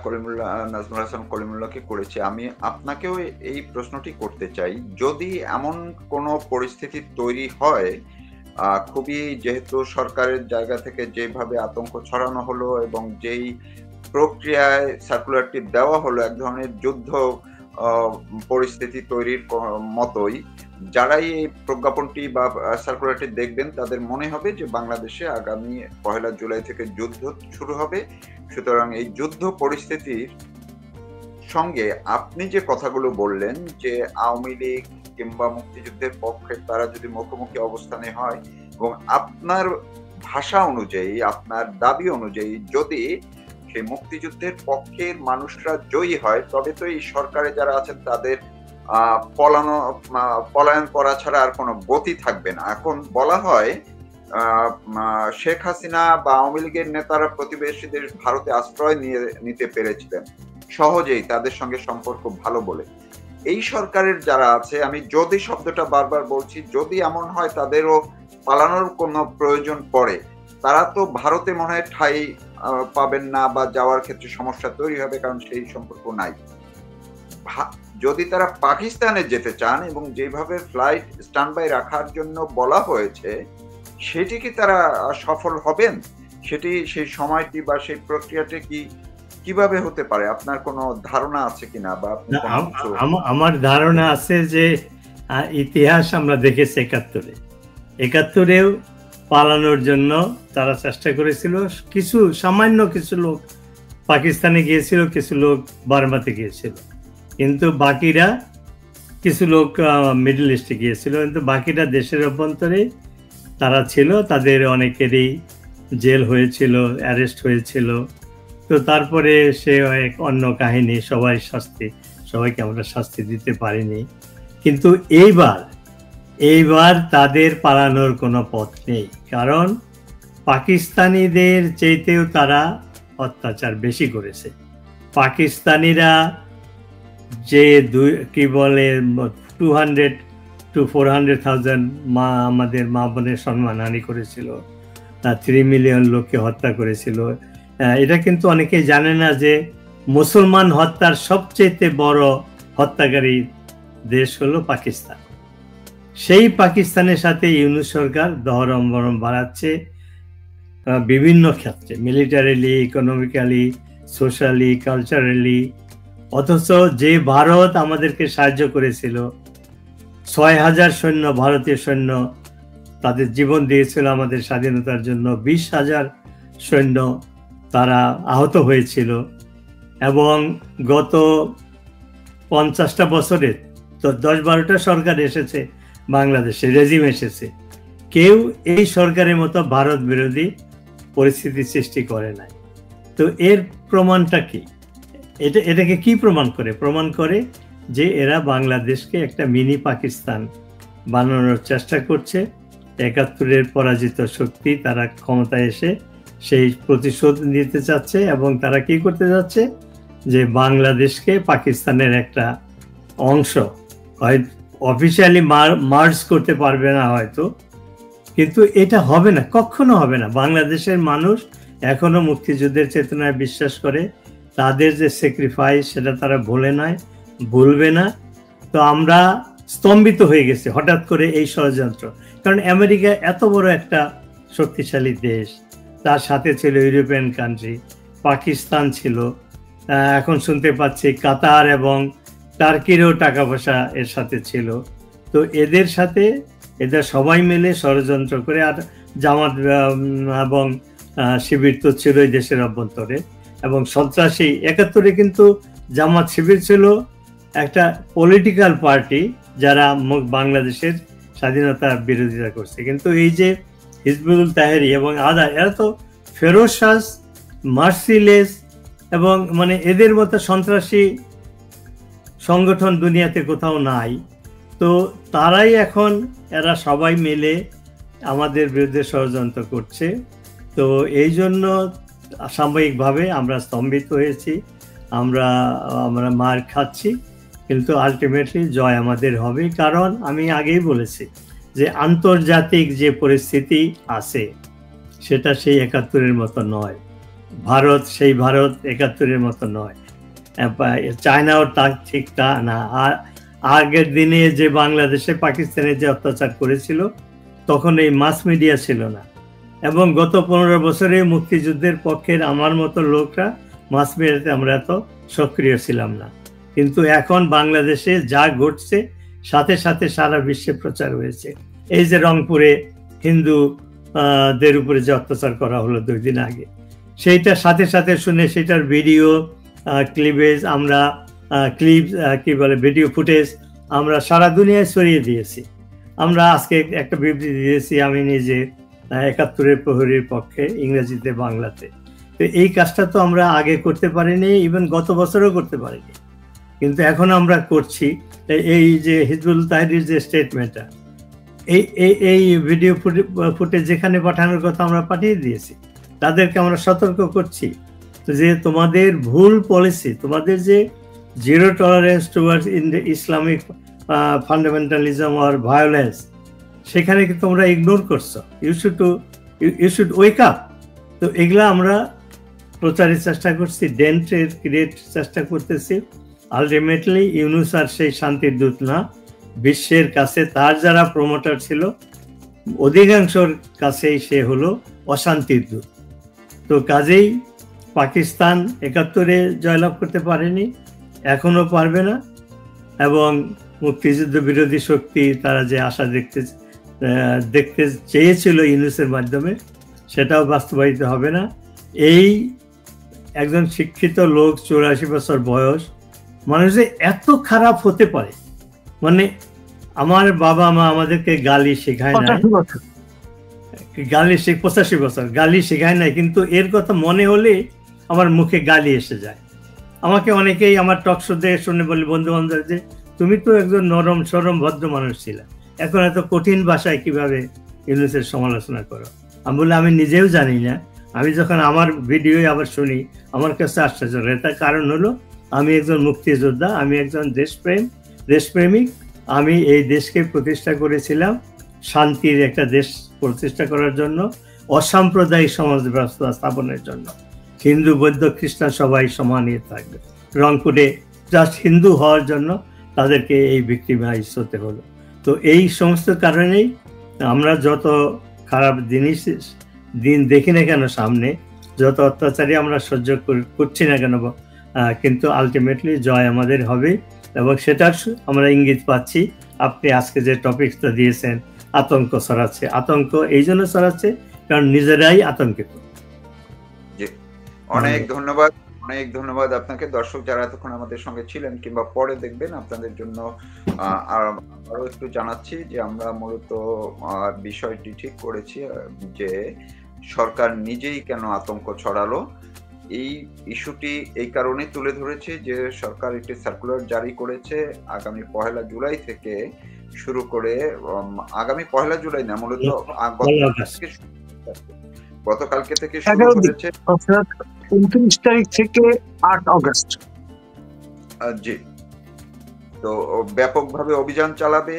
কলিমুল্লাহ নাজমুল হাসান কলিমুল্লাহকে করেছি, আমি আপনাকেও এই প্রশ্নটি করতে চাই। যদি এমন কোনো পরিস্থিতি তৈরি হয়, খুবই যেহেতু সরকারের জায়গা থেকে যেভাবে আতঙ্ক ছড়ানো হলো এবং যেই প্রক্রিয়ায় সার্কুলারটি দেওয়া হলো, এক ধরনের যুদ্ধ পরিস্থিতি তৈরির মতোই, যারাই এই প্রজ্ঞাপনটি বা সার্কুলারটি দেখবেন তাদের মনে হবে যে বাংলাদেশে আগামী 1 জুলাই থেকে যুদ্ধ শুরু হবে। সুতরাং এই যুদ্ধ পরিস্থিতির সঙ্গে আপনি যে কথাগুলো বললেন যে আওয়ামী লীগ কিংবা মুক্তিযুদ্ধের পক্ষে তারা যদি মুখোমুখি অবস্থানে হয় এবং আপনার ভাষা অনুযায়ী, আপনার দাবি অনুযায়ী যদি সেই মুক্তিযুদ্ধের পক্ষের মানুষরা জয়ী হয়, তবে তো এই সরকারে যারা আছেন তাদের পলায়ন করা ছাড়া আর কোনো গতি থাকবে না। এখন বলা হয় শেখ হাসিনা বা আওয়ামী লীগের নেতারা প্রতিবেশী দেশ ভারতে আশ্রয় নিতে পেরেছিলেন সহজেই, তাদের সঙ্গে সম্পর্ক ভালো বলে। এই সরকারের যারা আছে, আমি যদি শব্দটা বারবার বলছি, যদি এমন হয় তাদেরও পালানোর কোনো প্রয়োজন পড়ে, তারা তো ভারতে মনে হয় ঠাঁই পাবেন না বা যাওয়ার ক্ষেত্রে সমস্যা তৈরি হবে, কারণ সেই সম্পর্ক নাই। যদি তারা পাকিস্তানে যেতে চান এবং যেভাবে ফ্লাইট স্ট্যান্ড বাই রাখার জন্য বলা হয়েছে, সেটি কি তারা সফল হবেন? সেটি সেই সময়টি বা সেই প্রক্রিয়াটি কিভাবে হতে পারে? আপনার কোনো ধারণা আছে কিনা? বা আমার ধারণা আছে যে ইতিহাস আমরা দেখেছি 71-এও পালানোর জন্য তারা চেষ্টা করেছিল। সামান্য কিছু লোক পাকিস্তানে গিয়েছিল, কিছু লোক বার্মাতে গিয়েছিল, কিন্তু বাকিরা, কিছু লোক মিডল ইস্টে গিয়েছিল, কিন্তু বাকিরা দেশের অভ্যন্তরে তারা ছিল। তাদের অনেকেরই জেল হয়েছিল, অ্যারেস্ট হয়েছিল। তো তারপরে সে এক অন্য কাহিনী, সবাইকে আমরা শাস্তি দিতে পারিনি। কিন্তু এইবার এইবার তাদের পালানোর কোনো পথ নেই, কারণ পাকিস্তানিদের চাইতেও তারা অত্যাচার বেশি করেছে। পাকিস্তানিরা যে কি বলে 200 to 400,000 আমাদের মা বোনের সম্মানহানি করেছিল, 3 মিলিয়ন লোককে হত্যা করেছিল। এটা কিন্তু অনেকেই জানে না যে মুসলমান হত্যার সবচেয়ে বড় হত্যাকারী দেশ হলো পাকিস্তান। সেই পাকিস্তানের সাথে ইউনূস সরকার দহরম বাড়াচ্ছে বিভিন্ন ক্ষেত্রে, মিলিটারিলি, ইকোনমিক্যালি, সোশ্যালি, কালচারালি। অথচ যে ভারত আমাদেরকে সাহায্য করেছিল, 6,000 সৈন্য, ভারতীয় সৈন্য তাদের জীবন দিয়েছিল আমাদের স্বাধীনতার জন্য, 20,000 সৈন্য তারা আহত হয়েছিল। এবং গত 50টা বছরে তো 10-12টা সরকার এসেছে বাংলাদেশে, রেজিম এসেছে, কেউ এই সরকারের মতো ভারত বিরোধী পরিস্থিতি সৃষ্টি করে নাই। তো এর প্রমাণটা কি? এটাকে কি প্রমাণ করে? প্রমাণ করে যে এরা বাংলাদেশকে একটা মিনি পাকিস্তান বানানোর চেষ্টা করছে। 71-এর পরাজিত শক্তি তারা ক্ষমতায় এসে সেই প্রতিশোধ নিতে চাচ্ছে, এবং তারা কি করতে যাচ্ছে যে বাংলাদেশকে পাকিস্তানের একটা অংশ, হয়তো অফিসিয়ালি মার্জ করতে পারবে না হয়তো, কিন্তু এটা হবে না, কখনো হবে না। বাংলাদেশের মানুষ এখনো মুক্তিযুদ্ধের চেতনায় বিশ্বাস করে, তাদের যে স্যাক্রিফাইস সেটা তারা ভোলে নাই, ভুলবে না। তো আমরা স্তম্ভিত হয়ে গেছি হঠাৎ করে এই ষড়যন্ত্র, কারণ আমেরিকা এত বড় একটা শক্তিশালী দেশ, তার সাথে ছিল ইউরোপিয়ান কান্ট্রি, পাকিস্তান ছিল, এখন শুনতে পাচ্ছি কাতার এবং টার্কিরও টাকা পয়সা এর সাথে ছিল। তো এদের সাথে এদের সবাই মিলে ষড়যন্ত্র করে, আর জামাত এবং শিবির তো ছিলই দেশের অভ্যন্তরে, এবং সন্ত্রাসী 71-এ কিন্তু জামাত শিবির ছিল একটা পলিটিক্যাল পার্টি যারা বাংলাদেশের স্বাধীনতার বিরোধিতা করছে। কিন্তু এই যে হিজবুল তাহরি এবং আদার, এরা তো ফেরোসাস, মার্সিলেস, এবং মানে এদের মতো সন্ত্রাসী সংগঠন দুনিয়াতে কোথাও নাই। তো তারাই এখন, এরা সবাই মিলে আমাদের বিরুদ্ধে ষড়যন্ত্র করছে। তো এই জন্য সাময়িকভাবে আমরা স্তম্ভিত হয়েছি, আমরা মার খাচ্ছি, কিন্তু আলটিমেটলি জয় আমাদের হবে। কারণ আমি আগেই বলেছি যে আন্তর্জাতিক যে পরিস্থিতি আছে সেটা সেই 71-এর মতো নয়, ভারত সেই ভারত 71-এর মতো নয়, চায়নাও তার ঠিক তা না। আর আগের দিনে যে বাংলাদেশে পাকিস্তানে যে অত্যাচার করেছিল তখন এই মাস মিডিয়া ছিল না, এবং গত 15 বছরে মুক্তিযুদ্ধের পক্ষের আমার মতো লোকরা মাস মিডিয়াতে আমরা এত সক্রিয় ছিলাম না। কিন্তু এখন বাংলাদেশে যা ঘটছে সাথে সাথে সারা বিশ্বে প্রচার হয়েছে। এই যে রংপুরে হিন্দুদের উপরে যে অত্যাচার করা হলো 2 দিন আগে, সেইটার সাথে সাথে শুনে সেটার ভিডিও ক্লিপেজ আমরা ভিডিও ফুটেজ আমরা সারা দুনিয়ায় ছড়িয়ে দিয়েছি। আমরা আজকে একটা বিবৃতি দিয়েছি আমি নিজে 71-এর প্রহরীর পক্ষে, ইংরেজিতে বাংলাতে। তো এই কাজটা তো আমরা আগে করতে পারিনি, ইভেন গত বছরও করতে পারিনি, কিন্তু এখন আমরা করছি। এই যে হিজবুল তাহরির যে স্টেটমেন্টটা, এই ভিডিও ফুটেজ যেখানে পাঠানোর কথা আমরা পাঠিয়ে দিয়েছি, তাদেরকে আমরা সতর্ক করছি যে তোমাদের ভুল পলিসি, তোমাদের যে zero tolerance towards Islamic fundamentalism or violence, সেখানে কি তোমরা ইগনোর করছো। You should wake up. তো এগুলা আমরা প্রচারের চেষ্টা করছি, ডেন্টের ক্রিয়েট চেষ্টা করতেছি। আলটিমেটলি ইউনূস আর সেই শান্তির দূত না, বিশ্বের কাছে তার যারা প্রমোটার ছিল অধিকাংশর কাছেই সে হলো অশান্তির দূত। তো কাজেই পাকিস্তান 71-এ জয়লাভ করতে পারেনি, এখনো পারবে না, এবং মুক্তিযুদ্ধ বিরোধী শক্তি তারা যে আশা দেখতে চেয়েছিল ইউনূসের মাধ্যমে, সেটাও বাস্তবায়িত হবে না। এই একজন শিক্ষিত লোক, 84 বছর বয়স, মানুষ যে এত খারাপ হতে পারে, মানে আমার বাবা মা আমাদেরকে গালি শেখায় না, 85 বছর গালি শেখায় নাই, কিন্তু এর কথা মনে হলে আমার মুখে গালি এসে যায়। আমাকে অনেকেই আমার টক শো দিয়ে শুনে বলে, বন্ধু বান্ধব, যে তুমি তো একজন নরম সরম ভদ্র মানুষ ছিলে, এখন এত কঠিন ভাষায় কিভাবে ইউনূসের সমালোচনা করো? আমি বললাম আমি নিজেও জানি না। আমি যখন আমার ভিডিও আবার শুনি আমার কাছে আশ্চর্য লাগে। তার কারণ হলো আমি একজন মুক্তিযোদ্ধা, আমি একজন দেশপ্রেমিক। আমি এই দেশকে প্রতিষ্ঠা করেছিলাম শান্তির একটা দেশ প্রতিষ্ঠা করার জন্য, অসাম্প্রদায়িক সমাজ ব্যবস্থা স্থাপনের জন্য। হিন্দু বৌদ্ধ খ্রিস্টান সবাই সমানই থাকবে। রংপুরে জাস্ট হিন্দু হওয়ার জন্য তাদেরকে এই ভিক্টিমাইজ হতে হলো। তো এই সমস্ত কারণেই আমরা যত খারাপ দিন দেখি না কেন সামনে, যত অত্যাচারই আমরা সহ্য করছি না কেন, কিন্তু আলটিমেটলি জয় আমাদের হবে। এবং সেটার আমরা ইঙ্গিত পাচ্ছি। আপনি আজকে যে টপিকটা দিয়েছেন, আতঙ্ক ছড়াচ্ছে, আতঙ্ক এই জন্য ছড়াচ্ছে কারণ নিজেরাই আতঙ্কিত। অনেক ধন্যবাদ আপনাকে। দর্শক যারা এতক্ষণ আমাদের সঙ্গে ছিলেন কিংবা পরে দেখবেন, আপনাদের জন্য আরো একটু জানাচ্ছি যে আমরা মূলত বিষয়টি ঠিক করেছি যে সরকার নিজেই কেন আতঙ্ক ছড়ালো। এই ইস্যুটি এই কারণে তুলে ধরেছে যে সরকার একটি সার্কুলার জারি করেছে আগামী 1 জুলাই থেকে শুরু করে, আগামী 1 জুলাই না, মূলত গতকালকে থেকে শুরু করেছে, 29 তারিখ থেকে 8 আগস্ট। জি, তো ব্যাপকভাবে অভিযান চালাবে।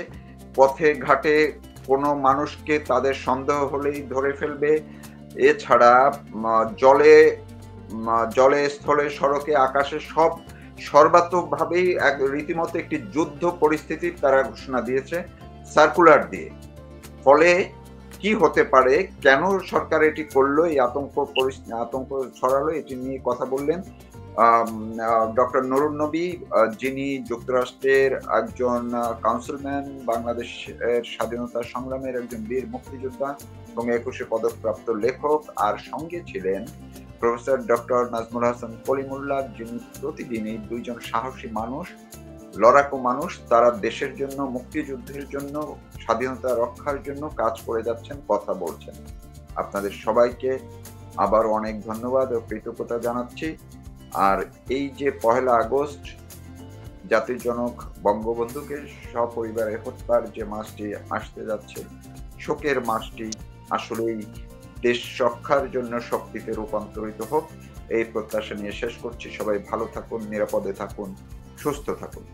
পথে ঘাটে কোনো মানুষকে তাদের সন্দেহ হলেই ধরে ফেলবে। এছাড়া জলে স্থলে সড়কে আকাশে সর্বাত্মকভাবেই রীতিমতো একটি যুদ্ধ পরিস্থিতির তারা ঘোষণা দিয়েছে সার্কুলার দিয়ে। ফলে কি হতে পারে, কেন সরকার এটি করলো, এই আতঙ্ক ছড়ালো, এটি নিয়ে কথা বললেন ডক্টর নুরুন নবী, যিনি যুক্তরাষ্ট্রের একজন কাউন্সিলম্যান, বাংলাদেশের স্বাধীনতা সংগ্রামের একজন বীর মুক্তিযোদ্ধা এবং 21শে পদকপ্রাপ্ত লেখক। আর সঙ্গে ছিলেন প্রফেসর ডক্টর নাজমুল হাসান কলিমুল্লাহ, যিনি প্রতিদিনই দুইজন সাহসী মানুষ, লড়াকু মানুষ, তারা দেশের জন্য, মুক্তিযুদ্ধের জন্য, স্বাধীনতা রক্ষার জন্য কাজ করে যাচ্ছেন, কথা বলছেন। আপনাদের সবাইকে আবার অনেক ধন্যবাদ ও কৃতজ্ঞতা জানাচ্ছি। আর এই যে 1 আগস্ট জাতির জনক বঙ্গবন্ধুকে সপরিবারে হত্যার যে মাসটি আসতে যাচ্ছে, শোকের মাসটি আসলেই দেশ রক্ষার জন্য শক্তিতে রূপান্তরিত হোক, এই প্রত্যাশা নিয়ে শেষ করছি। সবাই ভালো থাকুন, নিরাপদে থাকুন, সুস্থ থাকুন।